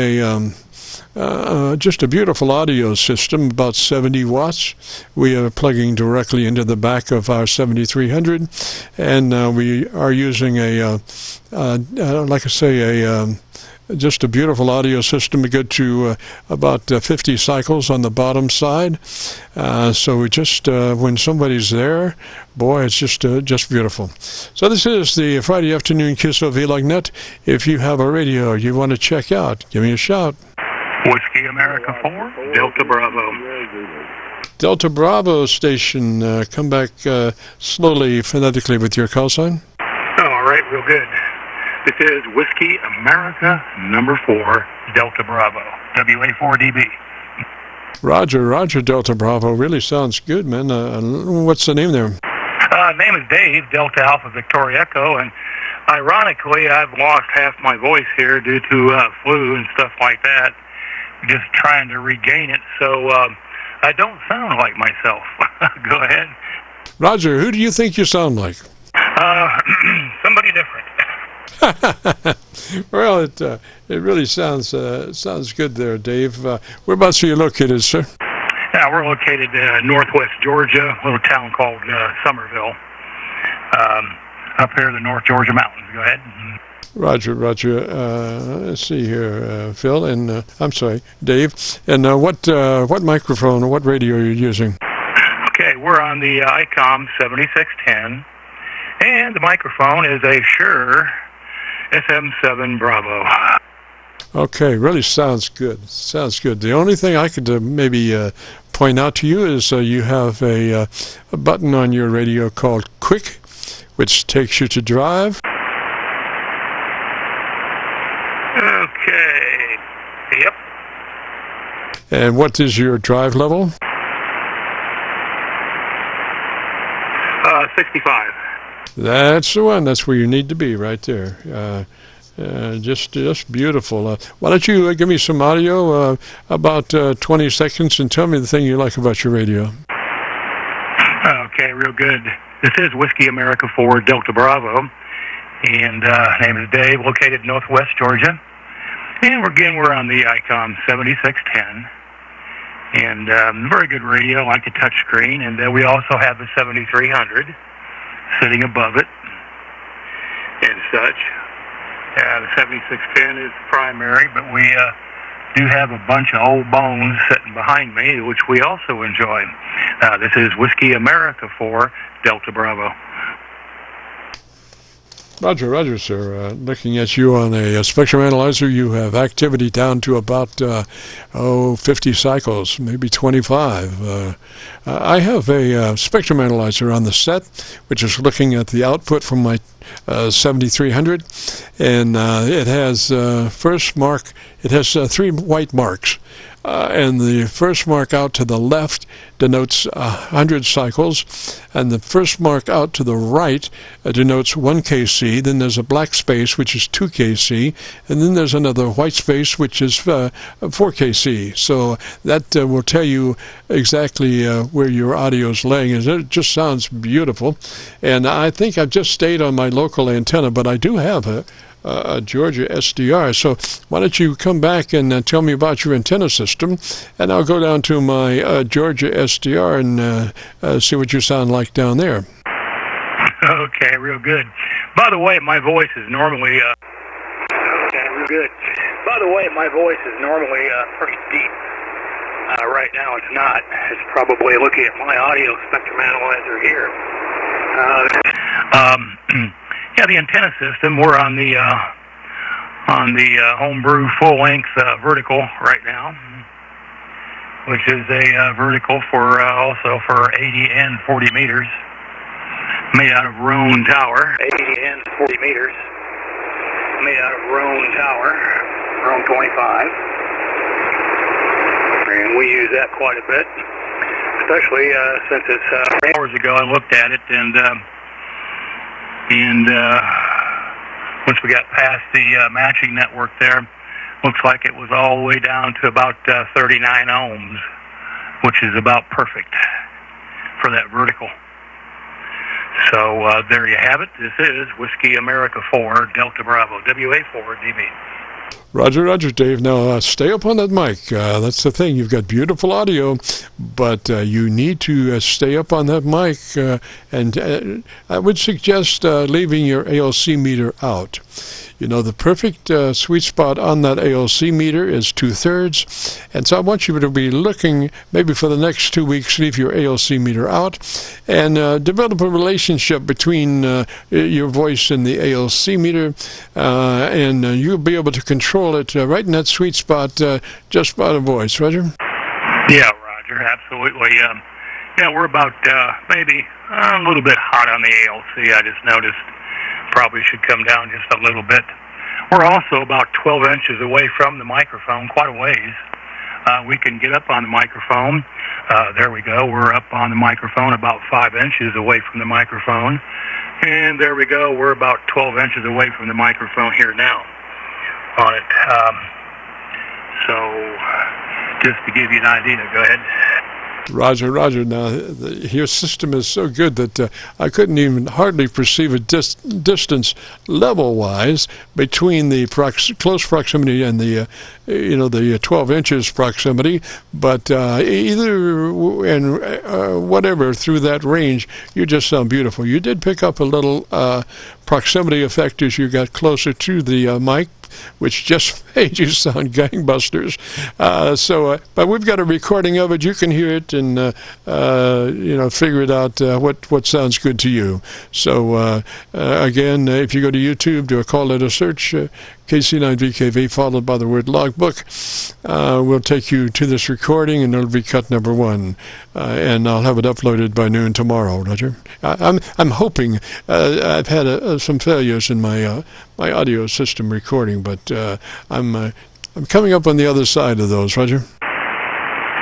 just a beautiful audio system, about 70 watts. We are plugging directly into the back of our 7300, and we are using just a beautiful audio system to get to about 50 cycles on the bottom side. So we just, when somebody's there, boy, it's just beautiful. So this is the Friday afternoon Qso-Vlog net. If you have a radio you want to check out, give me a shout. Whiskey America 4, Delta Bravo. Delta Bravo station, come back slowly, phonetically with your call sign. All right, real good. This is Whiskey America number 4, Delta Bravo, WA4DB. Roger, Delta Bravo. Really sounds good, man. What's the name there? Name is Dave, Delta Alpha Victoria Echo, and ironically, I've lost half my voice here due to flu and stuff like that. Just trying to regain it, so I don't sound like myself. Go ahead. Roger, who do you think you sound like? Somebody different. Well, it really sounds good there, Dave. Whereabouts are you located, sir? Yeah, we're located northwest Georgia, a little town called Somerville, up here in the North Georgia mountains. Go ahead. Roger. Let's see here, Phil, and I'm sorry, Dave. And what microphone or what radio are you using? Okay, we're on the ICOM 7610, and the microphone is a Shure SM7 Bravo. Okay, really sounds good. The only thing I could maybe point out to you is you have a button on your radio called Quick, which takes you to drive. Okay. Yep. And what is your drive level? 65. That's the one. That's where you need to be, right there. Just beautiful. Why don't you give me some audio, about 20 seconds, and tell me the thing you like about your radio. Okay, real good. This is Whiskey America 4, Delta Bravo, and name is Dave, located in northwest Georgia. And we're on the ICOM 7610, and very good radio, like the touch screen, and we also have the 7300 sitting above it and such. The 7610 is primary, but we do have a bunch of old bones sitting behind me, which we also enjoy. This is Whiskey America 4, Delta Bravo. Roger, sir. Looking at you on a spectrum analyzer, you have activity down to about 50 cycles, maybe 25. I have a spectrum analyzer on the set, which is looking at the output from my 7300, and it has first mark. It has 3 white marks. And the first mark out to the left denotes 100 cycles, and the first mark out to the right denotes 1 kc. Then there's a black space, which is 2 kc, and then there's another white space, which is 4 kc. So that will tell you exactly where your audio is laying, and it just sounds beautiful. And I think I've just stayed on my local antenna, but I do have a Georgia SDR. So why don't you come back and tell me about your antenna system, and I'll go down to my Georgia SDR and see what you sound like down there. Okay, real good. By the way, my voice is normally pretty deep. Right now it's not. It's probably looking at my audio spectrum analyzer here. Yeah, the antenna system, we're on the homebrew full-length vertical right now, which is a vertical for also for 80 and 40 meters, made out of Roan Tower. 80 and 40 meters, made out of Roan Tower, Roan 25, and we use that quite a bit, especially since it's hours ago I looked at it, and once we got past the matching network there, looks like it was all the way down to about 39 ohms, which is about perfect for that vertical. So there you have it. This is Whiskey America 4 Delta Bravo, WA4 DB. Roger, Dave. Now, stay up on that mic. That's the thing. You've got beautiful audio, but you need to stay up on that mic, and I would suggest leaving your ALC meter out. You know, the perfect sweet spot on that ALC meter is 2/3, and so I want you to be looking, maybe for the next 2 weeks, leave your ALC meter out, and develop a relationship between your voice and the ALC meter, and you'll be able to control it right in that sweet spot, just by the voice. Roger? Yeah, Roger, absolutely. Yeah, we're about maybe a little bit hot on the ALC, I just noticed. Probably should come down just a little bit. We're also about 12 inches away from the microphone, quite a ways. We can get up on the microphone. There we go. We're up on the microphone about 5 inches away from the microphone. And there we go. We're about 12 inches away from the microphone here now on it. So just to give you an idea, go ahead. Roger. Now, your system is so good that I couldn't even hardly perceive a distance level-wise between the close proximity and the, the 12 inches proximity. But either and whatever through that range, you just sound beautiful. You did pick up a little proximity effect as you got closer to the mic, which just made you sound gangbusters. But we've got a recording of it. You can hear it and figure it out what sounds good to you. So again, if you go to YouTube, do a call letter search, KC9VKV followed by the word logbook. We'll take you to this recording, and it'll be cut number 1, and I'll have it uploaded by noon tomorrow. Roger. I'm hoping. I've had some failures in my audio system recording, but I'm coming up on the other side of those. Roger.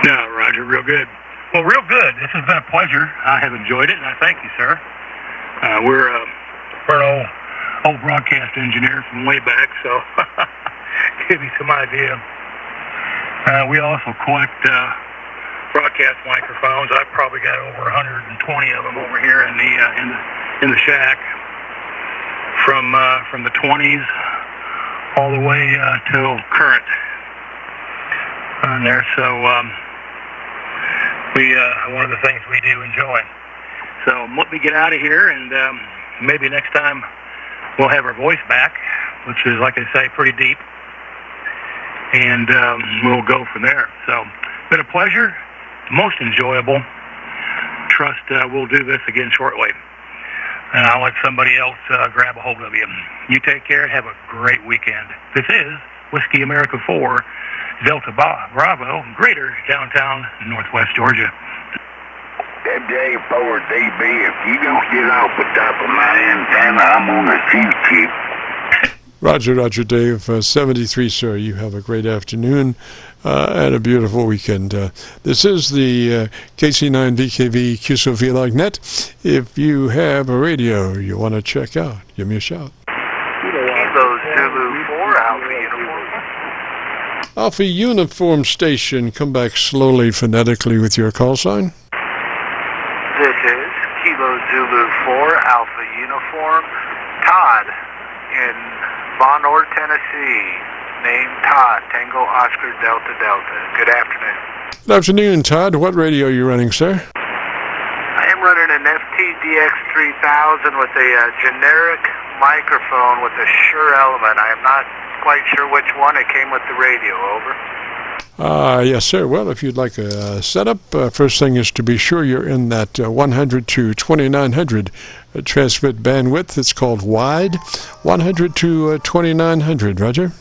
Yeah, Roger. Real good. Well, real good. This has been a pleasure. I have enjoyed it, and I thank you, sir. We're an old broadcast engineer from way back, so give you some idea. We also collect broadcast microphones. I've probably got over 120 of them over here in the shack, from the 20s all the way till current on there. So one of the things we do enjoy. So let me get out of here, and maybe next time we'll have our voice back, which is, like I say, pretty deep, and we'll go from there. So, been a pleasure, most enjoyable. Trust we'll do this again shortly. and I'll let somebody else grab a hold of you. You take care. Have a great weekend. This is Whiskey America 4, Delta Bravo, Greater Downtown Northwest Georgia. That day forward, DB, if you don't get off the top of my antenna, I'm on a shoot chip. Roger, Roger, Dave. 73, sir. You have a great afternoon and a beautiful weekend. This is the KC9VKV Qso-Vlog net. If you have a radio you want to check out, give me a shout. Kilo Zulu 4, Alpha Uniform. Alpha Uniform Station. Come back slowly phonetically with your call sign. This is Kilo Zulu 4, Alpha Uniform. Todd in Von Orr, Tennessee. Name Todd, Tango Oscar Delta Delta. Good afternoon. Good afternoon, Todd. What radio are you running, sir? I am running an FTDX3000 with a generic microphone with a Shure element. I am not quite sure which one. It came with the radio. Over. Yes, sir. Well, if you'd like a setup, first thing is to be sure you're in that 100 to 2900 transmit bandwidth. It's called wide, 100 to 2900. Roger.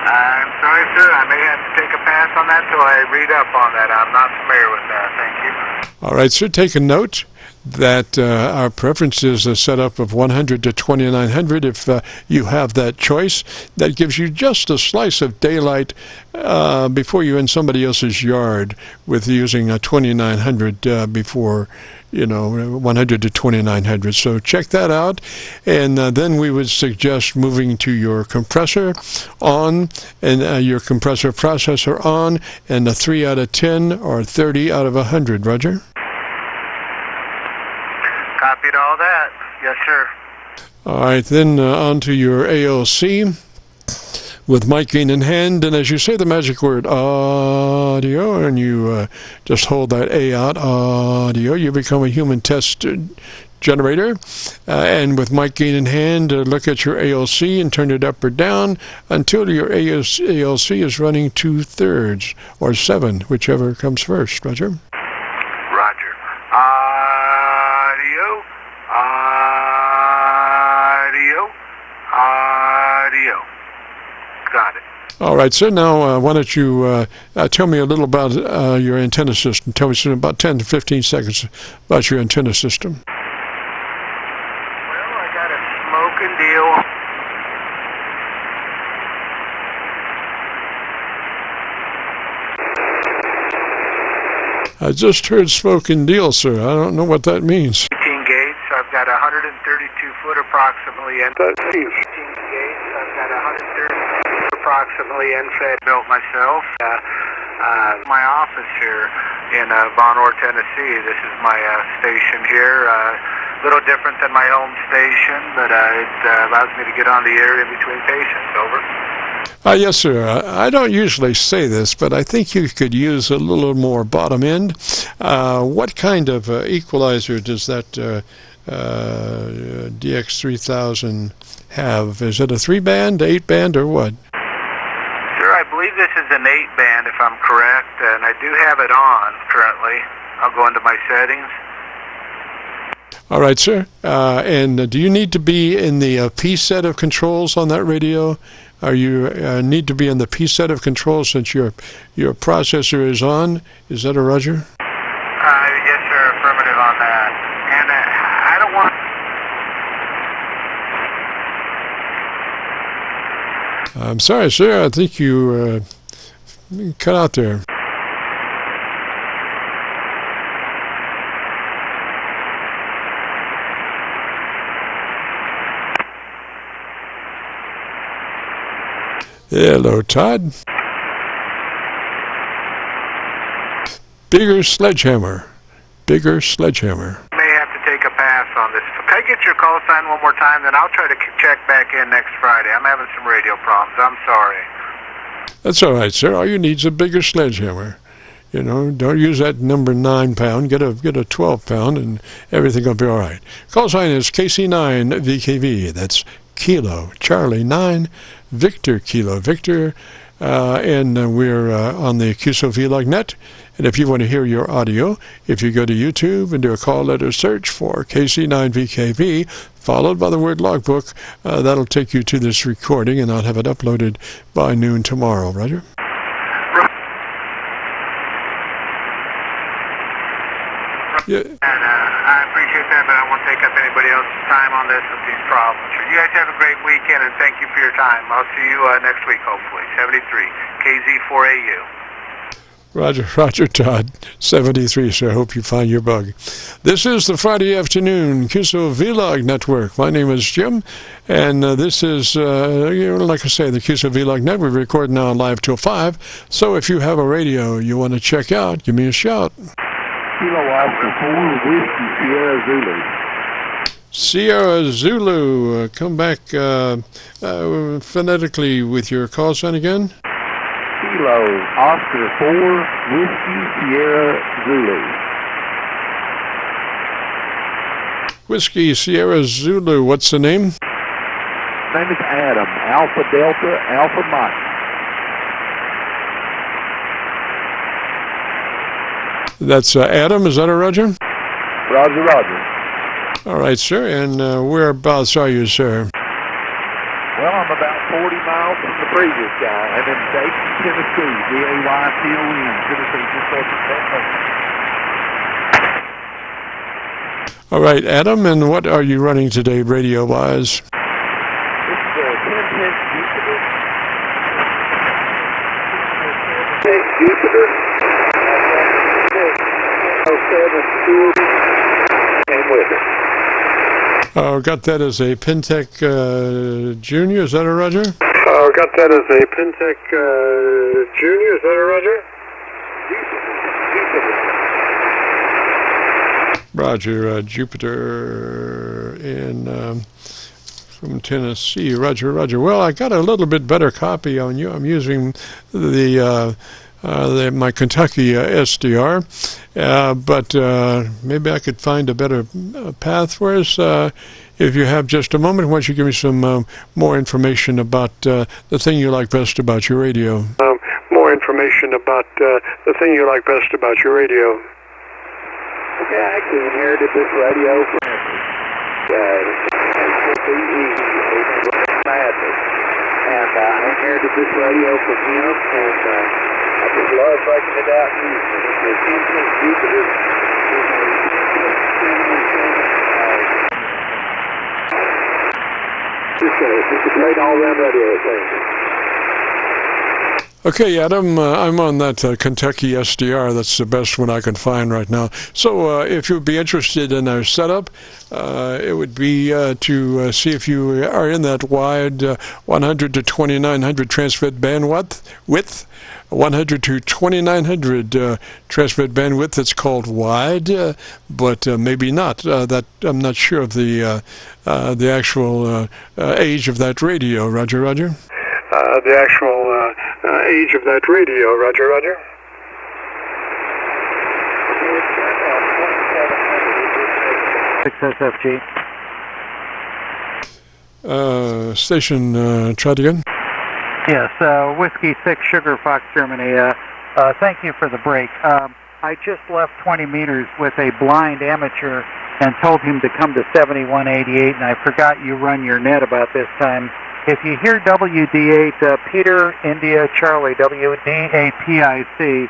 I'm sorry, sir. I may have to take a pass on that till I read up on that. I'm not familiar with that. Thank you. All right, sir. Take a note that our preference is a setup of 100 to 2900 if you have that choice. That gives you just a slice of daylight before you're in somebody else's yard with using a 2900 before, 100 to 2900. So check that out, and then we would suggest moving to your compressor on and your compressor processor on, and a 3 out of 10 or 30 out of 100. Roger? Copied all that. Yes, sir. All right, then on to your ALC with mic gain in hand, and as you say the magic word audio, and you just hold that A out, audio, you become a human test generator, and with mic gain in hand, look at your ALC and turn it up or down until your ALC is running 2/3 or 7, whichever comes first. Roger? Roger. Audio. Got it. All right, sir. Now, why don't you tell me a little about your antenna system. Tell me about 10 to 15 seconds about your antenna system. Well, I got a smoking deal. I just heard smoking deal, sir. I don't know what that means. 18 gates. I've got 132 foot approximately. And 18 gates. I've got 130 approximately end-fed built myself. My office here in Von Orr, Tennessee. This is my station here. A little different than my home station, but it allows me to get on the air in between patients. Over. Yes, sir. I don't usually say this, but I think you could use a little more bottom end. What kind of equalizer does that DX3000 have? Is it a 3-band, 8-band, or what? Sir, I believe this is an 8-band, if I'm correct, and I do have it on currently. I'll go into my settings. All right, sir. And do you need to be in the P set of controls on that radio? Are you need to be in the P set of controls since your processor is on? Is that a Roger? Yes, sir. Affirmative on that. And I don't want. I'm sorry, sir. I think you cut out there. Hello, Todd. Bigger sledgehammer. Bigger sledgehammer. I may have to take a pass on this. Can I get your call sign one more time? Then I'll try to check back in next Friday. I'm having some radio problems. I'm sorry. That's all right, sir. All you need is a bigger sledgehammer. Don't use that number 9-pound. Get a 12-pound, and everything will be all right. Call sign is KC9VKV. That's Kilo Charlie 9 Victor Kilo Victor, and we're on the Qso-Vlog net, And if you want to hear your audio, if you go to YouTube and do a call letter search for KC9VKV, followed by the word logbook, that'll take you to this recording, and I'll have it uploaded by noon tomorrow. Roger? Yeah. And I appreciate that, but I don't want to take up anybody else's time on this with these problems. You guys have a great weekend, and thank you for your time. I'll see you next week, hopefully. 73, KZ4AU. Roger, Todd. 73, sir. I hope you find your bug. This is the Friday afternoon Qso-Vlog Network. My name is Jim, and this is, like I say, the Qso-Vlog Network. We record now live till 5, so if you have a radio you want to check out, give me a shout. Kilo Oscar 4, Whiskey, Sierra Zulu. Sierra Zulu, come back phonetically with your call sign again. Kilo Oscar 4, Whiskey, Sierra Zulu. Whiskey, Sierra Zulu, what's the name? Name is Adam, Alpha Delta, Alpha Mike. That's Adam, is that a Roger? Roger. All right, sir, and whereabouts are you, sir? Well, I'm about 40 miles from the previous guy. I'm in Dayton, Tennessee, D-A-Y-T-O-N, Tennessee, just over that. All right, Adam, and what are you running today, radio-wise? This is a 10-10 Jupiter. Got that as a Pintec Junior, is that a Roger? Got that as a Pintec Junior, is that a Roger? Roger, Jupiter in from Tennessee. Roger. Well, I got a little bit better copy on you. I'm using my Kentucky SDR, but maybe I could find a better path for us. If you have just a moment, why don't you give me some more information about the thing you like best about your radio? More information about the thing you like best about your radio. Okay, I actually inherited this radio from and I inherited this radio from him, and I just love breaking it out and using it. It's a 10-10 Jupiter. Just a great all-round radio thing. Okay, Adam, I'm on that Kentucky SDR. That's the best one I can find right now. So if you'd be interested in our setup, it would be to see if you are in that wide 100 to 2900 transmit bandwidth, 100 to 2900 transmit bandwidth. That's called wide, but maybe not. That I'm not sure of the actual age of that radio. Roger. The actual age of that radio. Roger. Station, try it again. Yes, Whiskey 6 Sugar Fox, Germany. Thank you for the break. I just left 20 meters with a blind amateur and told him to come to 7188, and I forgot you run your net about this time. If you hear WD8, Peter, India, Charlie, WDAPIC,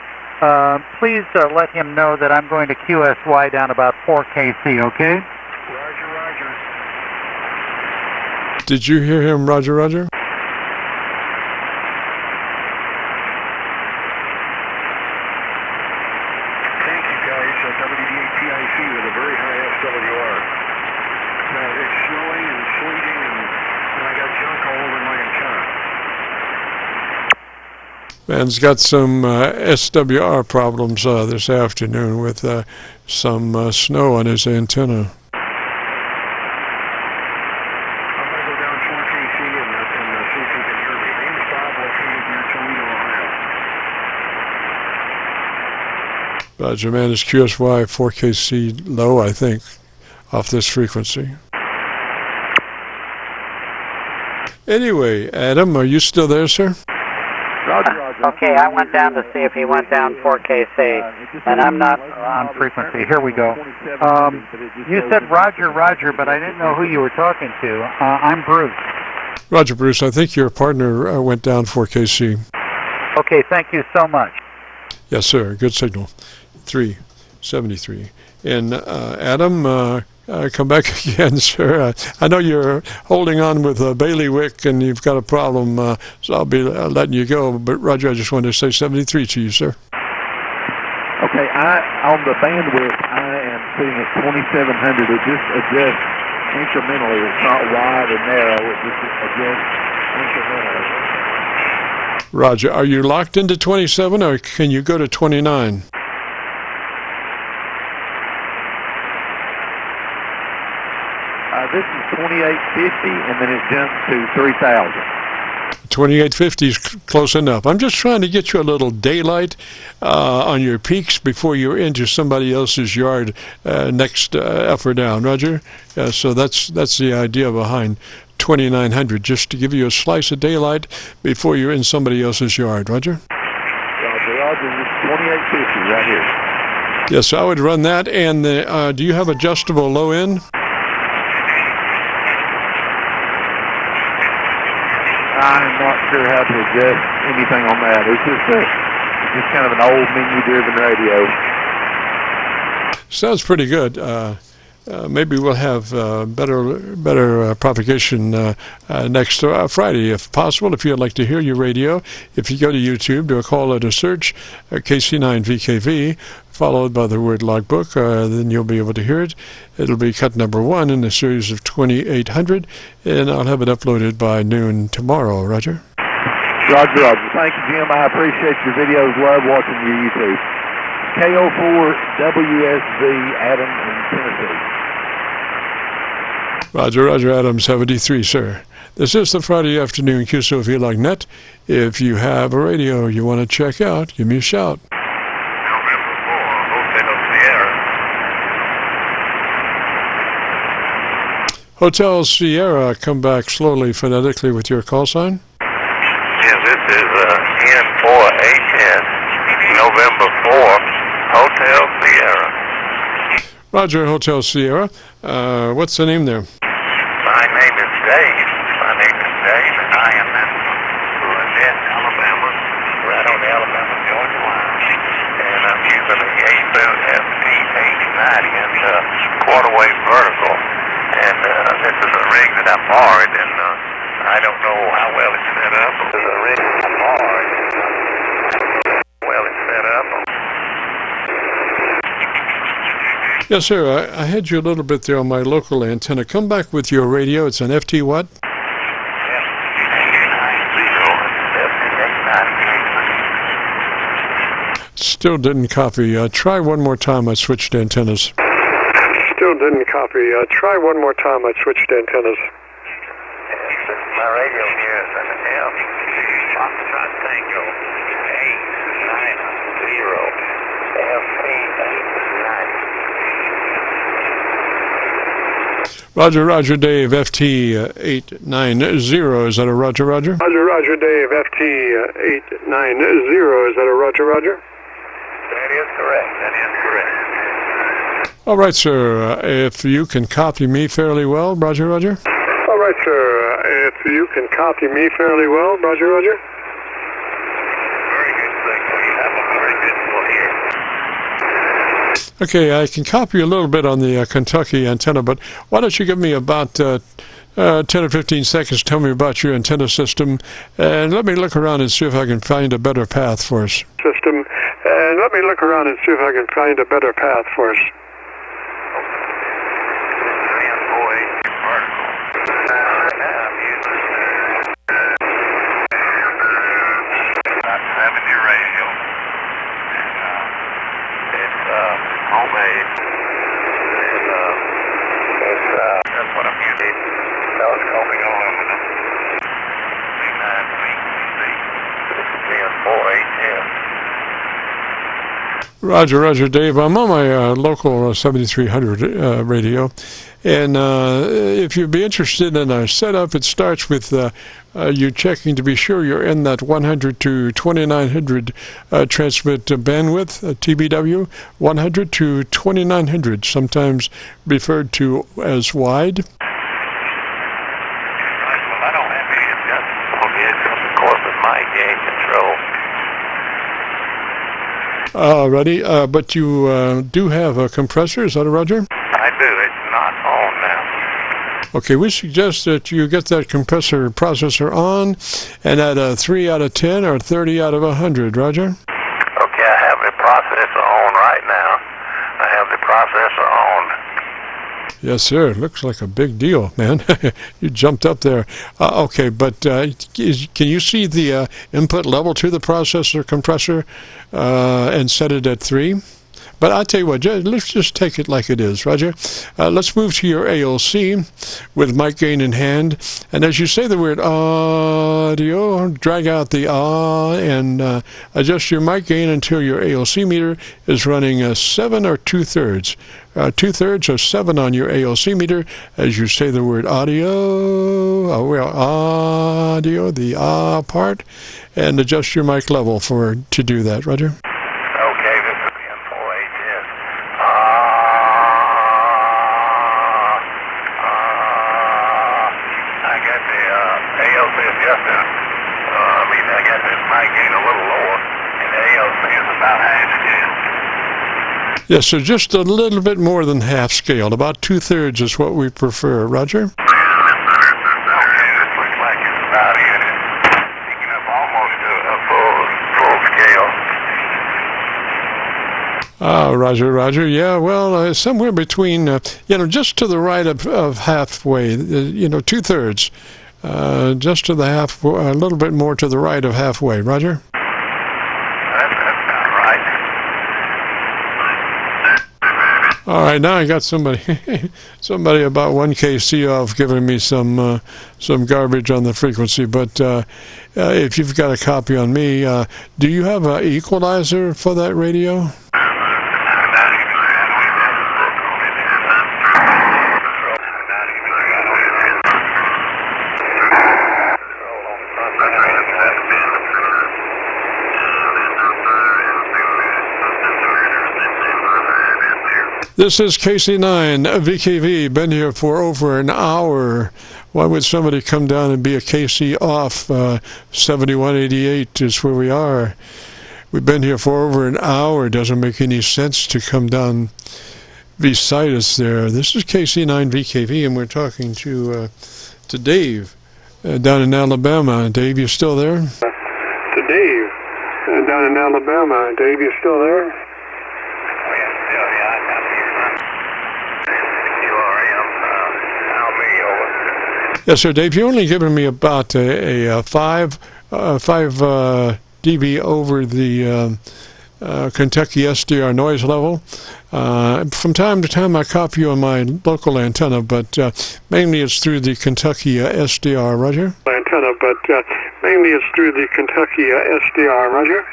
please let him know that I'm going to QSY down about 4KC, okay? Roger. Did you hear him, Roger? Thank you, guys. WD8PIC with a very high SWR. It's snowing and sleeting, and I got junk all over my antenna. Man's got some SWR problems this afternoon with some snow on his antenna. I'm going to go down 4KC and see if you can hear me. Name is Bob, located near Toledo, Ohio. Roger, man, is QSY 4KC low, I think, off this frequency. Anyway, Adam, are you still there, sir? Roger. Okay, I went down to see if he went down 4KC, and I'm not on frequency. Here we go. You said Roger, Roger, but I didn't know who you were talking to. I'm Bruce. Roger, Bruce. I think your partner went down 4KC. Okay, thank you so much. Yes, sir. Good signal. 373. And Adam, come back again, sir. I know you're holding on with bailiwick and you've got a problem, so I'll be letting you go. But, Roger, I just wanted to say 73 to you, sir. Okay, on the bandwidth, I am sitting at 2700. It just adjusts incrementally. It's not wide or narrow. It just adjusts incrementally. Roger, are you locked into 27 or can you go to 29? This is 2850, and then it jumps to 3000. 2850 is close enough. I'm just trying to get you a little daylight on your peaks before you're into somebody else's yard next up or down, Roger? So that's the idea behind 2900, just to give you a slice of daylight before you're in somebody else's yard, Roger? Roger, this is 2850 right here. Yes, I would run that. And do you have adjustable low end? I'm not sure how to adjust anything on that. It's just kind of an old menu-driven radio. Sounds pretty good. Maybe we'll have better propagation next Friday, if possible. If you'd like to hear your radio, if you go to YouTube, do a call or a search, KC9VKV, followed by the word logbook, then you'll be able to hear it. It'll be cut number 1 in a series of 2800, and I'll have it uploaded by noon tomorrow, Roger? Roger, Roger. Thank you, Jim. I appreciate your videos. Love watching your YouTube. KO4WSV, Adam in Tennessee. Roger, Roger, Adam 73, sir. This is the Friday afternoon Qso-Vlog net. If you have a radio you want to check out, give me a shout. Hotel Sierra, come back slowly, phonetically with your call sign. Yeah, this is N4HS, November 4, Hotel Sierra. Roger, Hotel Sierra. What's the name there? My name is Dave. And I am in Lynette, Alabama, right on the Alabama-Georgia line. And I'm using a FT-H90 in the quarter-wave vertical. And this is a rig that I borrowed, and I don't know how well it's set up. This is a rig I borrowed, and well it's set up. Yes, sir. I had you a little bit there on my local antenna. Come back with your radio. It's an FT what? Still didn't copy. Try one more time. I switched antennas. Still didn't copy. Try one more time. I switched antennas. My radio here is an F Foxtrot Tango 890 FT890. Roger, Dave, FT890. Is that a Roger? Roger, Dave, FT890. Is that a Roger? That is correct. All right, sir. If you can copy me fairly well, Roger. All right, sir. If you can copy me fairly well, Roger. Very good signal. You have a very good one here. Okay, I can copy a little bit on the Kentucky antenna, but why don't you give me about 10 or 15 seconds, tell me about your antenna system, and let me look around and see if I can find a better path for us. Homemade. That's what I'm using. Telescoping aluminum. Roger, Roger, Dave. I'm on my local 7300 radio, and if you'd be interested in our setup, it starts with you checking to be sure you're in that 100 to 2900 transmit bandwidth, TBW, 100 to 2900, sometimes referred to as wide. Well, I don't have any adjustments on it, of course, with my gain control. Ready, but you do have a compressor, is that a Roger? I do. It's not on now. Okay, we suggest that you get that compressor processor on, and at a 3 out of 10 or 30 out of 100, Roger? Okay, I have the processor on right now. I have the processor on. Yes, sir. It looks like a big deal, man. You jumped up there. Okay, but can you see the input level to the processor compressor and set it at 3? But I'll tell you what, let's just take it like it is, Roger. Let's move to your ALC with mic gain in hand. And as you say the word audio, drag out the and adjust your mic gain until your ALC meter is running 7 or 2/3. 2/3 of 7 on your ALC meter as you say the word audio, audio, the part, and adjust your mic level to do that, Roger. Yes, so just a little bit more than half scale. About 2/3 is what we prefer. Roger? Okay, this looks like it's about it. Picking up almost a full scale. Roger, Roger. Yeah, well, somewhere between, just to the right of halfway, 2/3. Just to the half, a little bit more to the right of halfway. Roger? All right, now I got somebody about 1 kC off giving me some garbage on the frequency. But if you've got a copy on me, do you have an equalizer for that radio? This is KC9VKV, been here for over an hour. Why would somebody come down and be a KC off? 7188 is where we are. We've been here for over an hour. Doesn't make any sense to come down beside us there. This is KC9VKV, and we're talking to Dave down in Alabama. Dave, you still there? To Dave down in Alabama. Dave, you still there? Yes, sir, Dave. You're only giving me about a 5 dB over the Kentucky SDR noise level. From time to time, I copy you on my local antenna, but mainly it's through the Kentucky SDR. Roger. Antenna, but mainly it's through the Kentucky SDR. Roger.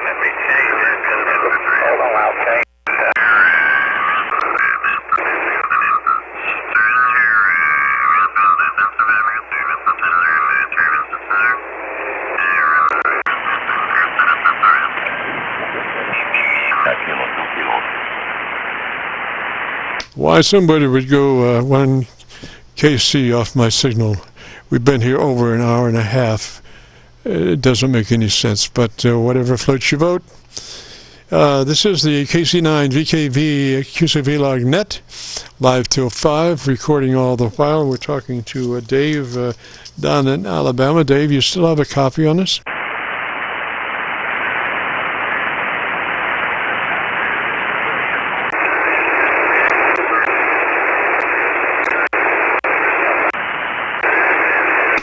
Let me change it. Hold on, I'll change. Why somebody would go 1 kC off my signal? We've been here over an hour and a half. It doesn't make any sense, but whatever floats your boat. This is the KC9VKV Qso-Vlog net, live till 5, recording all the while. We're talking to Dave down in Alabama. Dave, you still have a copy on this?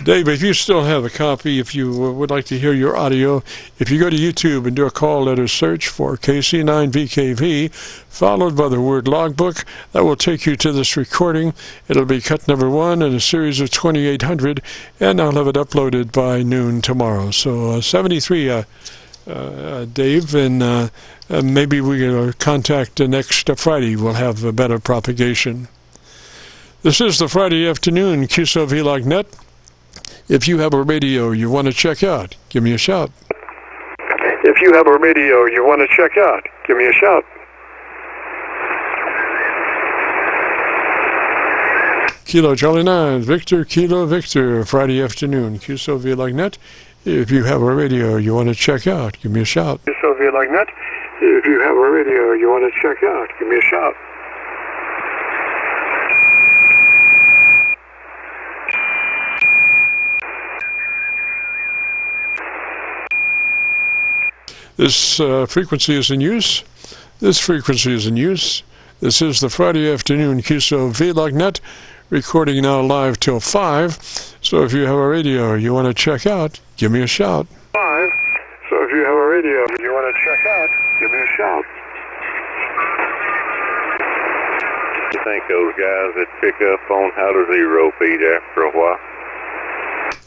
Dave, if you still have a copy, if you would like to hear your audio, if you go to YouTube and do a call letter search for KC9VKV, followed by the word logbook, that will take you to this recording. It'll be cut number 1 in a series of 2800, and I'll have it uploaded by noon tomorrow. So 73 Dave, and maybe we can contact next Friday. We'll have a better propagation. This is the Friday afternoon Qso-Vlog net. If you have a radio you want to check out, give me a shout. If you have a radio you want to check out, give me a shout. Kilo Charlie 9, Victor, Kilo Victor, Friday afternoon, Qso-Vlog net. If you have a radio you want to check out, give me a shout. Qso-Vlog net. If you have a radio you want to check out, give me a shout. This frequency is in use. This frequency is in use. This is the Friday afternoon Qso-Vlog net. Recording now live till 5. So if you have a radio you want to check out, give me a shout. 5. So if you have a radio you want to check out, give me a shout. You think those guys that pick up on how to zero feed after a while?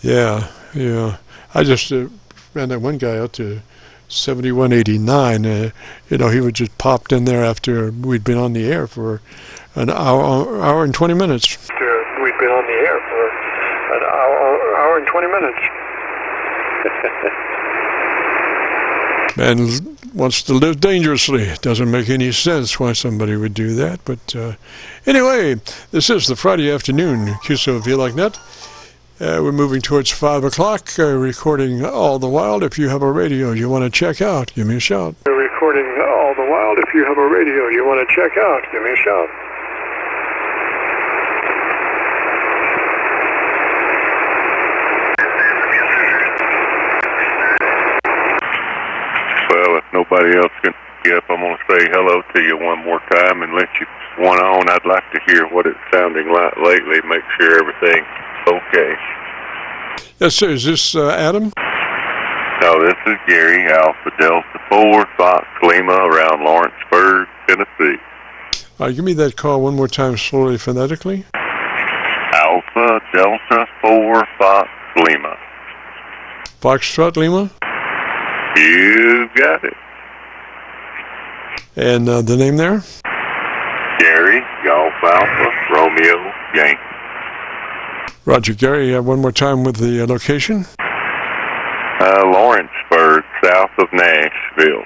Yeah. I just ran that one guy out to 7189. He would just popped in there after we'd been on the air for an hour and 20 minutes. We'd been on the air for an hour and 20 minutes. Man wants to live dangerously. It doesn't make any sense why somebody would do that. But anyway, this is the Friday afternoon Qso-Vlog net. We're moving towards 5 o'clock, recording all the while. If you have a radio you want to check out, give me a shout. We're recording all the while. If you have a radio you want to check out, give me a shout. Well, if nobody else can get up, I'm going to say hello to you one more time and let you one on. I'd like to hear what it's sounding like lately, make sure everything's okay. Yes, sir. Is this Adam? No, this is Gary, Alpha Delta 4, Fox Lima, around Lawrenceburg, Tennessee. Give me that call one more time slowly, phonetically. Alpha Delta 4, Fox Lima. Foxtrot Lima? You got it. And the name there? Gary, Golf Alpha, Romeo, Yankee. Roger, Gary. One more time with the location. Lawrenceburg, south of Nashville.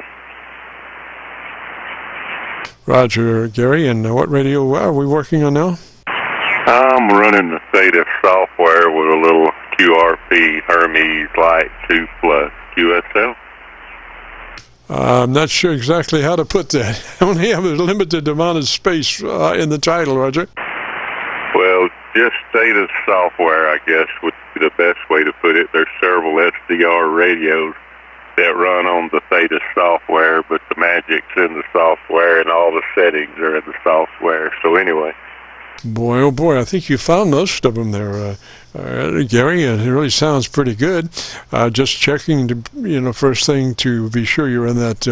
Roger, Gary. And what radio are we working on now? I'm running the Theta software with a little QRP Hermes Lite 2 Plus QSL. I'm not sure exactly how to put that. I only have a limited amount of space in the title, Roger. Well, just Theta software, I guess, would be the best way to put it. There's several SDR radios that run on the Theta software, but the magic's in the software and all the settings are in the software. So anyway. Boy, oh boy, I think you found most of them there, Gary. It really sounds pretty good. Just checking, first thing to be sure you're in that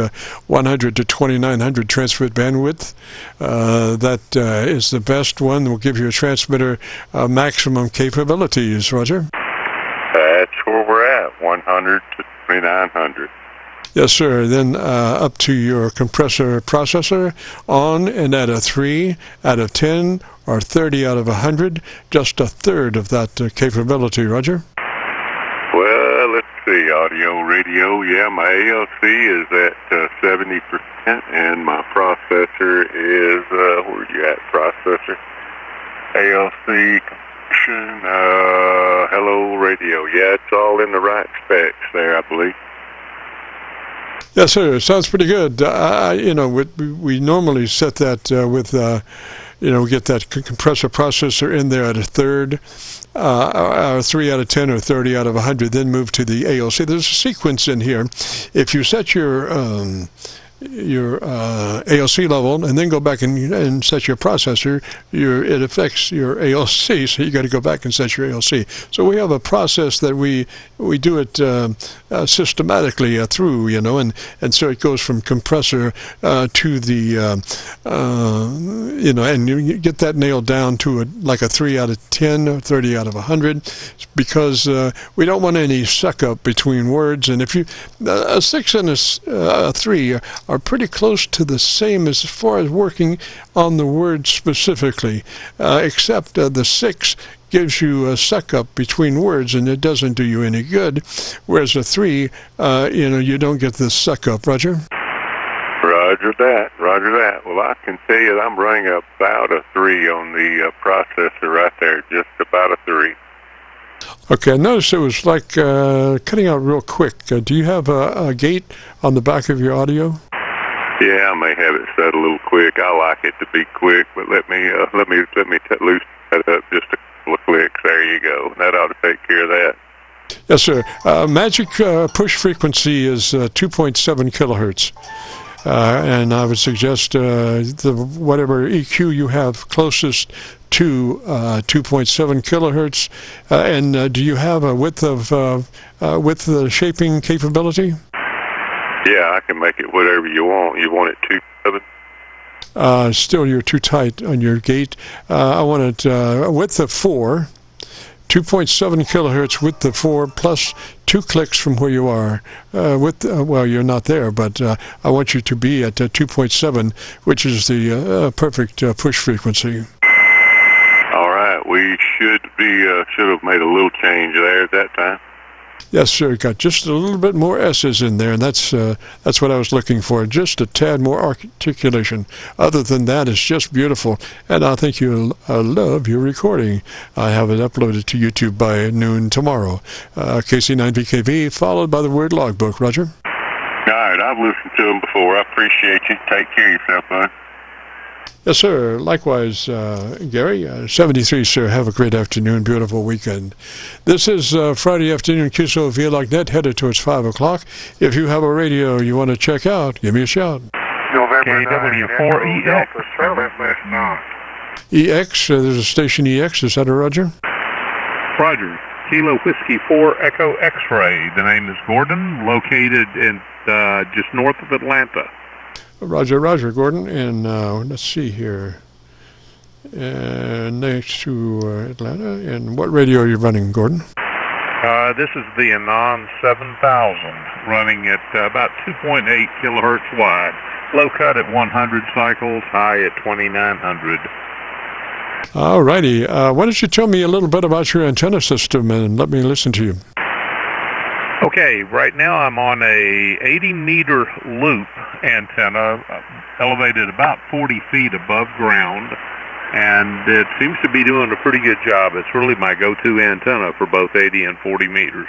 100 to 2900 transmit bandwidth. That is the best one. Will give you a transmitter maximum capabilities, Roger. That's where we're at, 100 to 2900. Yes, sir. Then up to your compressor processor on and at a 3 out of 10 or 30 out of 100, just a third of that capability, Roger. Well, let's see. Audio, radio, yeah, my ALC is at 70%, and my processor is, where you at, processor? ALC, hello, radio. Yeah, it's all in the right specs there, I believe. Yes, sir. It sounds pretty good. We normally set that with, get that compressor processor in there at a third, 3 out of 10 or 30 out of 100, then move to the ALC. There's a sequence in here. If you set your ALC level, and then go back and set your processor, it affects your ALC, so you got to go back and set your ALC. So we have a process that we do it systematically through, and so it goes from compressor to the, and you get that nailed down to like a 3 out of 10 or 30 out of 100, because we don't want any suck up between words. And if you a 6 and a 3 are pretty close to the same as far as working on the word specifically, except the 6 gives you a suck up between words, and it doesn't do you any good, whereas a 3, you don't get this suck up. Roger? Roger that. Well, I can tell you that I'm running about a 3 on the processor right there, just about a 3. Okay, I noticed it was like cutting out real quick. Do you have a gate on the back of your audio? Yeah, I may have it set a little quick. I like it to be quick, but let me loosen that up just a couple of clicks. There you go. That ought to take care of that. Yes, sir. Magic push frequency is 2.7 kilohertz. And I would suggest whatever EQ you have closest to 2.7 kilohertz. And do you have a width shaping capability? Yeah, I can make it whatever you want. You want it 2.7? Still, you're too tight on your gate. I want it a width of 4. 2.7 kilohertz with the 4 plus 2 clicks from where you are. Well, you're not there, but I want you to be at 2.7, which is the perfect push frequency. All right, we should have made a little change there at that time. Yes, sir. Got just a little bit more S's in there, and that's what I was looking for. Just a tad more articulation. Other than that, it's just beautiful, and I think you'll love your recording. I have it uploaded to YouTube by noon tomorrow. KC9VKV, followed by the word logbook. Roger? All right, I've listened to them before. I appreciate you. Take care of yourself, bud. Yes, sir. Likewise, Gary. 73, sir. Have a great afternoon. Beautiful weekend. This is Friday afternoon, Qso-Vlog net, headed towards 5 o'clock. If you have a radio you want to check out, give me a shout. KW4EX. EX, there's a station EX. Is that a Roger? Roger. Kilo Whiskey 4 Echo X-Ray. The name is Gordon, located in just north of Atlanta. Roger, Gordon, and let's see here. Next to Atlanta. And what radio are you running, Gordon? This is the Anon 7000, running at about 2.8 kilohertz wide. Low cut at 100 cycles, high at 2900. All righty. Why don't you tell me a little bit about your antenna system and let me listen to you. Okay, right now I'm on a 80-meter loop antenna, elevated about 40 feet above ground, and it seems to be doing a pretty good job. It's really my go-to antenna for both 80 and 40 meters.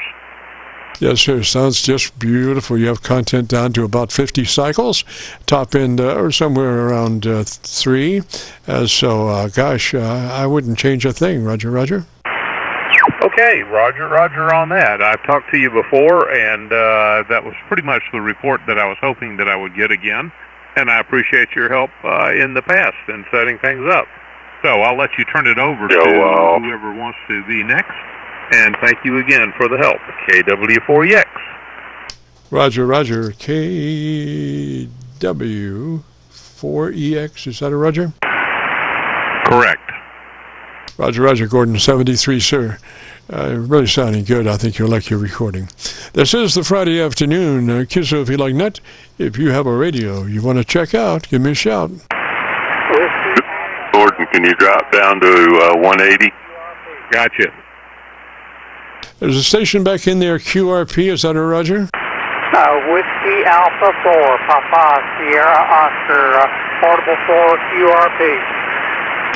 Yes, sir. Sounds just beautiful. You have content down to about 50 cycles, top end or somewhere around 3. I wouldn't change a thing. Roger. Okay, Roger on that. I've talked to you before, and that was pretty much the report that I was hoping that I would get again, and I appreciate your help in the past in setting things up. So I'll let you turn it over to whoever wants to be next, and thank you again for the help. KW4EX. Roger. KW4EX. Is that a Roger? Correct. Roger, Gordon, 73, sir. Really sounding good. I think you'll like your recording. This is the Friday afternoon, Qso-Vlog net. If you have a radio you want to check out, give me a shout. Gordon, can you drop down to 180? Gotcha. There's a station back in there, QRP. Is that a Roger? Whiskey Alpha 4, Papa Sierra Oscar, Portable 4 QRP.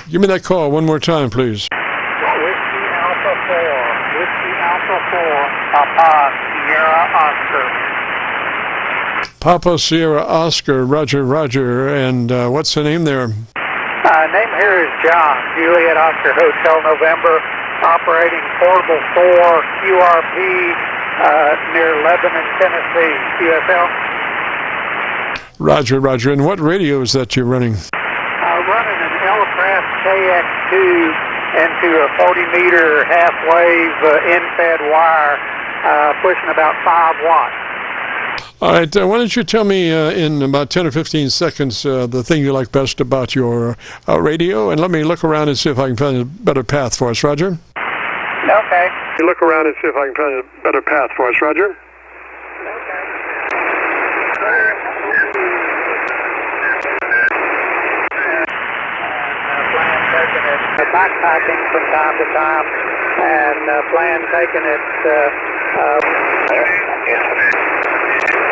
Give me that call one more time, please. Whiskey Alpha 4, Papa Sierra Oscar. Papa Sierra Oscar, Roger, and what's the name there? Name here is John, Juliet Oscar Hotel November, operating Portable 4 QRP near Lebanon, Tennessee, QSL. Roger, Roger. And what radio is that you're running? I'm running an Elecraft KX2 into a 40-meter half-wave end-fed wire, pushing about 5 watts. All right, why don't you tell me in about 10 or 15 seconds the thing you like best about your radio, and let me look around and see if I can find a better path for us, Roger? Okay. You look around and see if I can find a better path for us, Roger? Backpacking from time to time, and plan taking it.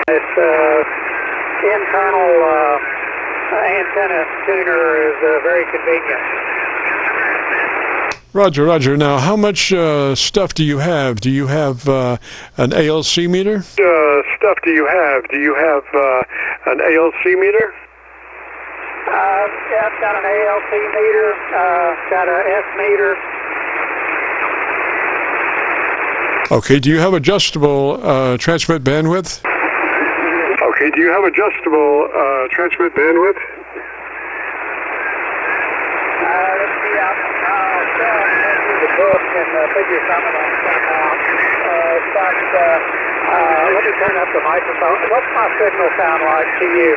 Its internal antenna tuner is very convenient. Roger, Roger. Now, how much stuff do you have? Do you have an ALC meter? Stuff do you have? Do you have an ALC meter? Yeah, it's got an ALC meter, got a S meter. Okay, do you have adjustable transmit bandwidth? Okay, do you have adjustable transmit bandwidth? Let's see, I'll try the book and figure some of that stuff out. Let me turn up the microphone. What's my signal sound like to you?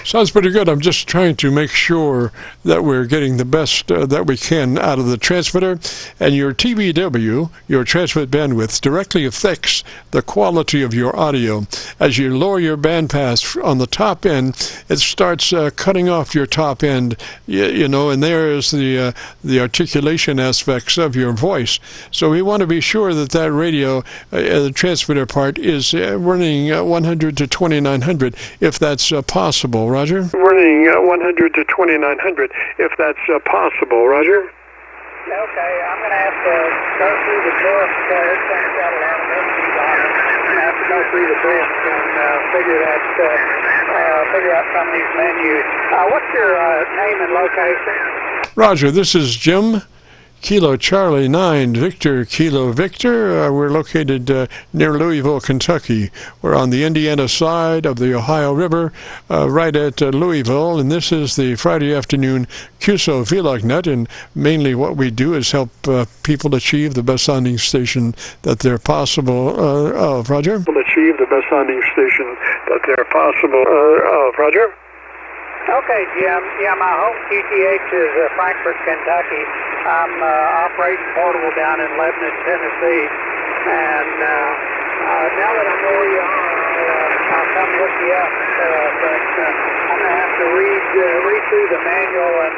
Sounds pretty good. I'm just trying to make sure that we're getting the best that we can out of the transmitter. And your TBW, your transmit bandwidth, directly affects the quality of your audio. As you lower your bandpass on the top end, it starts cutting off your top end, you know, and there is the articulation aspects of your voice. So we want to be sure that that radio, the transmitter part, is running 100 to 2900, if that's possible. Roger? Running 100 to 2900, if that's possible, Roger? Okay, I'm going to have to go through the book. This thing's got a lot of messages on it. I'm going to have to go through the book and figure out some of these menus. What's your name and location? Roger, this is Jim. Kilo Charlie 9 Victor Kilo Victor. We're located near Louisville, Kentucky. We're on the Indiana side of the Ohio River, right at Louisville, and this is the Friday afternoon Qso-Vlog net, and mainly what we do is help people achieve the best sounding station that they're possible of. Roger? Achieve the best sounding station that they're possible of. Roger? Okay, Jim. Yeah, my home QTH is Frankfort, Kentucky. I'm operating portable down in Lebanon, Tennessee. And now that I know where you are, I'll come look you up. But I'm going to have to read through the manual and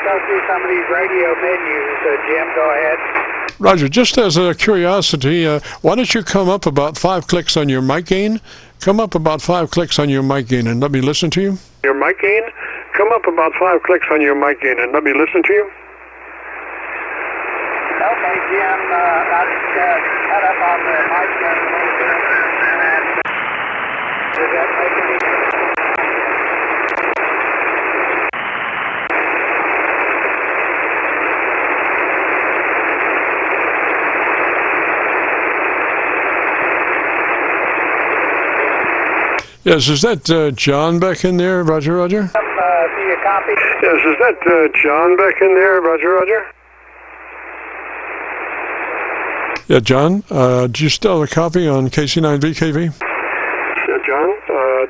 go through some of these radio menus. Jim, go ahead. Roger, just as a curiosity, why don't you come up about 5 clicks on your mic gain? Come up about 5 clicks on your mic gain and let me listen to you. Your mic gain? Come up about 5 clicks on your mic gain and let me listen to you. Okay, Jim, I just cut up on the mic gain a little bit. And does that make any sense? Yes, is that John back in there, Roger, Roger? See a copy? Yes, is that John back in there, Roger, Roger? Yeah, John, do you still have a copy on KC9VKV? Yeah, John,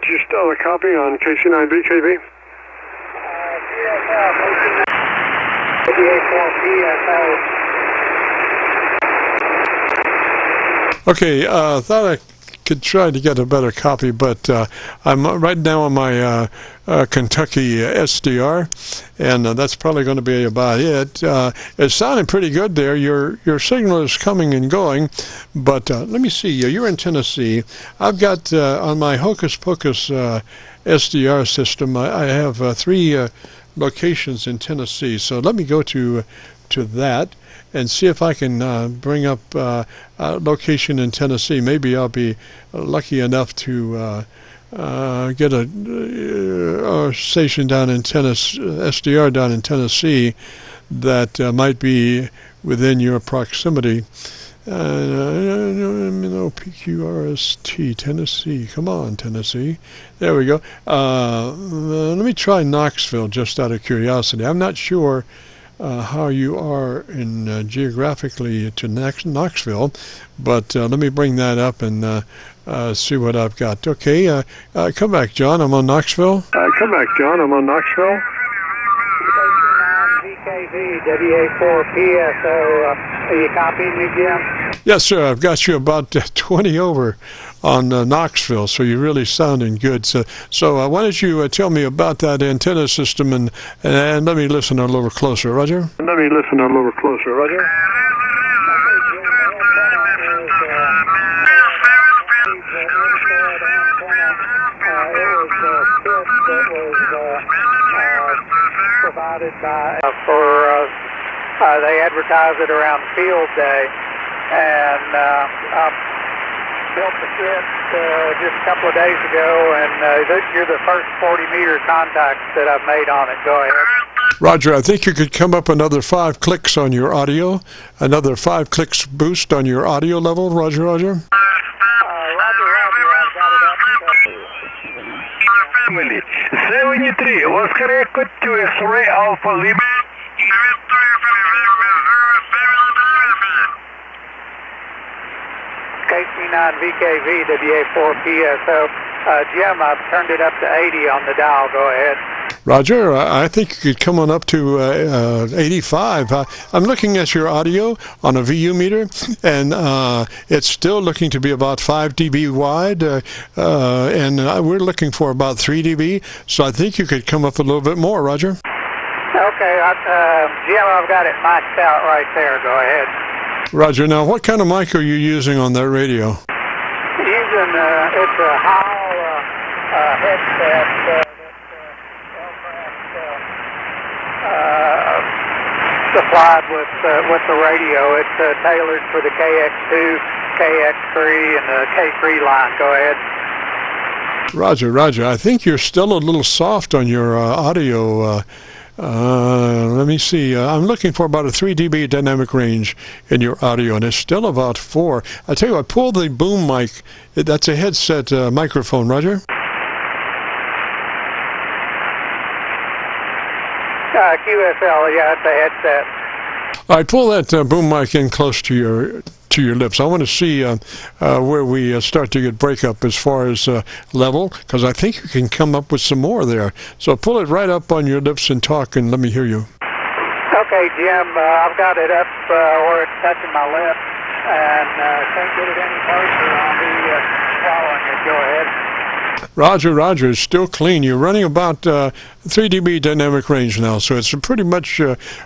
do you still have a copy on KC9VKV? Okay, thought I could try to get a better copy, but I'm right now on my Kentucky SDR, and that's probably going to be about it. It's sounding pretty good there. Your signal is coming and going, but let me see. You're in Tennessee. I've got on my Hocus Pocus SDR system, I have 3 locations in Tennessee. So let me go to that and see if I can bring up a location in Tennessee. Maybe I'll be lucky enough to get a station down in Tennessee, SDR down in Tennessee, that might be within your proximity. PQRST, Tennessee. Come on, Tennessee. There we go. Let me try Knoxville, just out of curiosity. I'm not sure how you are in geographically to Knoxville, but let me bring that up and see what I've got. Okay, come back, John. I'm on Knoxville. Come back, John. I'm on Knoxville. KC9VKV, WA4PSO. Are you copying me, Jim? Yes, sir. I've got you about 20 over on Knoxville, so you're really sounding good. So why don't you tell me about that antenna system and let me listen a little closer, Roger? Let me listen a little closer, Roger. Provided by they advertise it around Field Day, and I built the kit just a couple of days ago, and you're the first 40-meter contact that I've made on it. Go ahead. Roger, I think you could come up another 5 clicks on your audio, another 5 clicks boost on your audio level, Roger. Roger, I've got it up. 73, was correct to X-ray Alpha Lima. KC9VKV, WA4PSO. Jim, I've turned it up to 80 on the dial. Go ahead. Roger, I think you could come on up to 85. I'm looking at your audio on a VU meter, and it's still looking to be about 5 dB wide, and we're looking for about 3 dB, so I think you could come up a little bit more, Roger. Okay, Jim, I've got it maxed out right there. Go ahead. Roger. Now, what kind of mic are you using on that radio? Using, it's a Hall headset supplied with the radio. It's tailored for the KX2, KX3, and the K3 line. Go ahead. Roger. I think you're still a little soft on your audio. Let me see. I'm looking for about a 3 dB dynamic range in your audio, and it's still about 4. I tell you what, pull the boom mic. That's a headset microphone, Roger. QSL, yeah, it's a headset. All right, pull that boom mic in close to your lips. I want to see where we start to get breakup as far as level, because I think you can come up with some more there. So pull it right up on your lips and talk, and let me hear you. Okay, Jim, I've got it up where it's touching my lips, and can't get it any closer. I'll be following it. Go ahead. Roger, it's still clean. You're running about 3 dB dynamic range now, so it's pretty much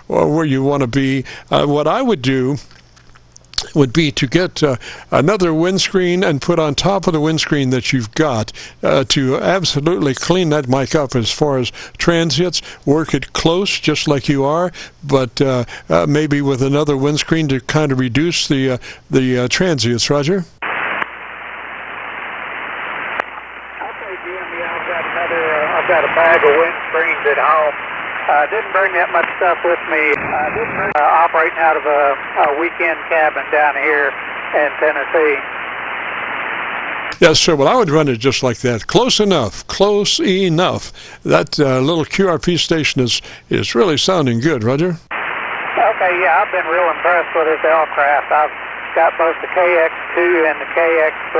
where you want to be. What I would do would be to get another windscreen and put on top of the windscreen that you've got to absolutely clean that mic up as far as transients. Work it close just like you are, but maybe with another windscreen to kind of reduce the transients. Roger? I've got a bag of windscreens at home. I didn't bring that much stuff with me. Operating out of a weekend cabin down here in Tennessee. Yes, sir. Well, I would run it just like that. Close enough. That little QRP station is really sounding good, Roger. Okay, yeah, I've been real impressed with this aircraft. I've got both the KX2 and the KX3,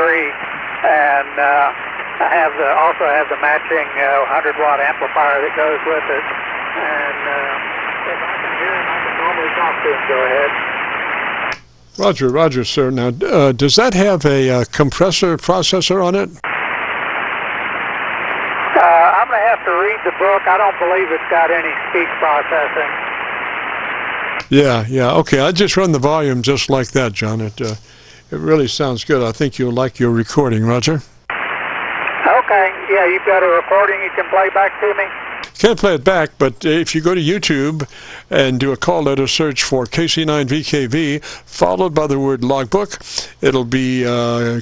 and I also have the matching 100-watt amplifier that goes with it. And if I can hear him, I can normally talk to him. Go ahead. Roger, sir. Now, does that have a compressor processor on it? I'm going to have to read the book. I don't believe it's got any speech processing. Yeah. Okay, I just run the volume just like that, John. It really sounds good. I think you'll like your recording, Roger. Okay. Yeah, you've got a recording you can play back to me? Can't play it back, but if you go to YouTube and do a call letter search for KC9VKV, followed by the word logbook, it'll be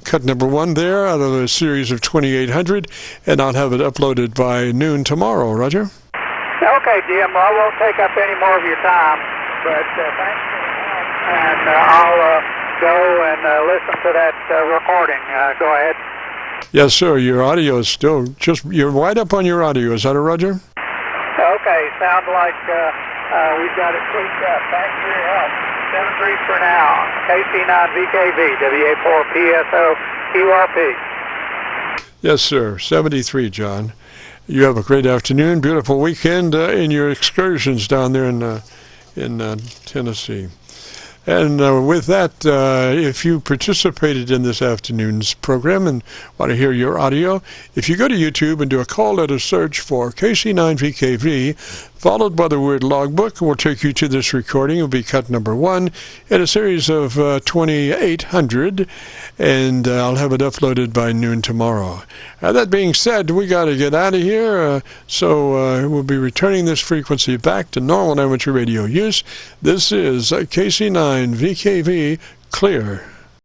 cut number 1 there out of a series of 2,800, and I'll have it uploaded by noon tomorrow, Roger? Okay, Jim. Well, I won't take up any more of your time, but thanks for the help, and I'll go and listen to that recording. Go ahead. Yes, sir. Your audio is still you're right up on your audio. Is that a Roger? Okay. Sounds like we've got it tweaked up. Thanks for your help. 7-3 for now. KC9VKV, WA4PSO, QRP. Yes, sir. 73, John. You have a great afternoon, beautiful weekend in your excursions down there in Tennessee. And with that, if you participated in this afternoon's program and want to hear your audio, if you go to YouTube and do a call letter search for KC9VKV, followed by the word logbook, will take you to this recording. It will be cut number 1 in a series of 2,800, and I'll have it uploaded by noon tomorrow. That being said, we got to get out of here, so we'll be returning this frequency back to normal amateur radio use. This is KC9VKV Clear.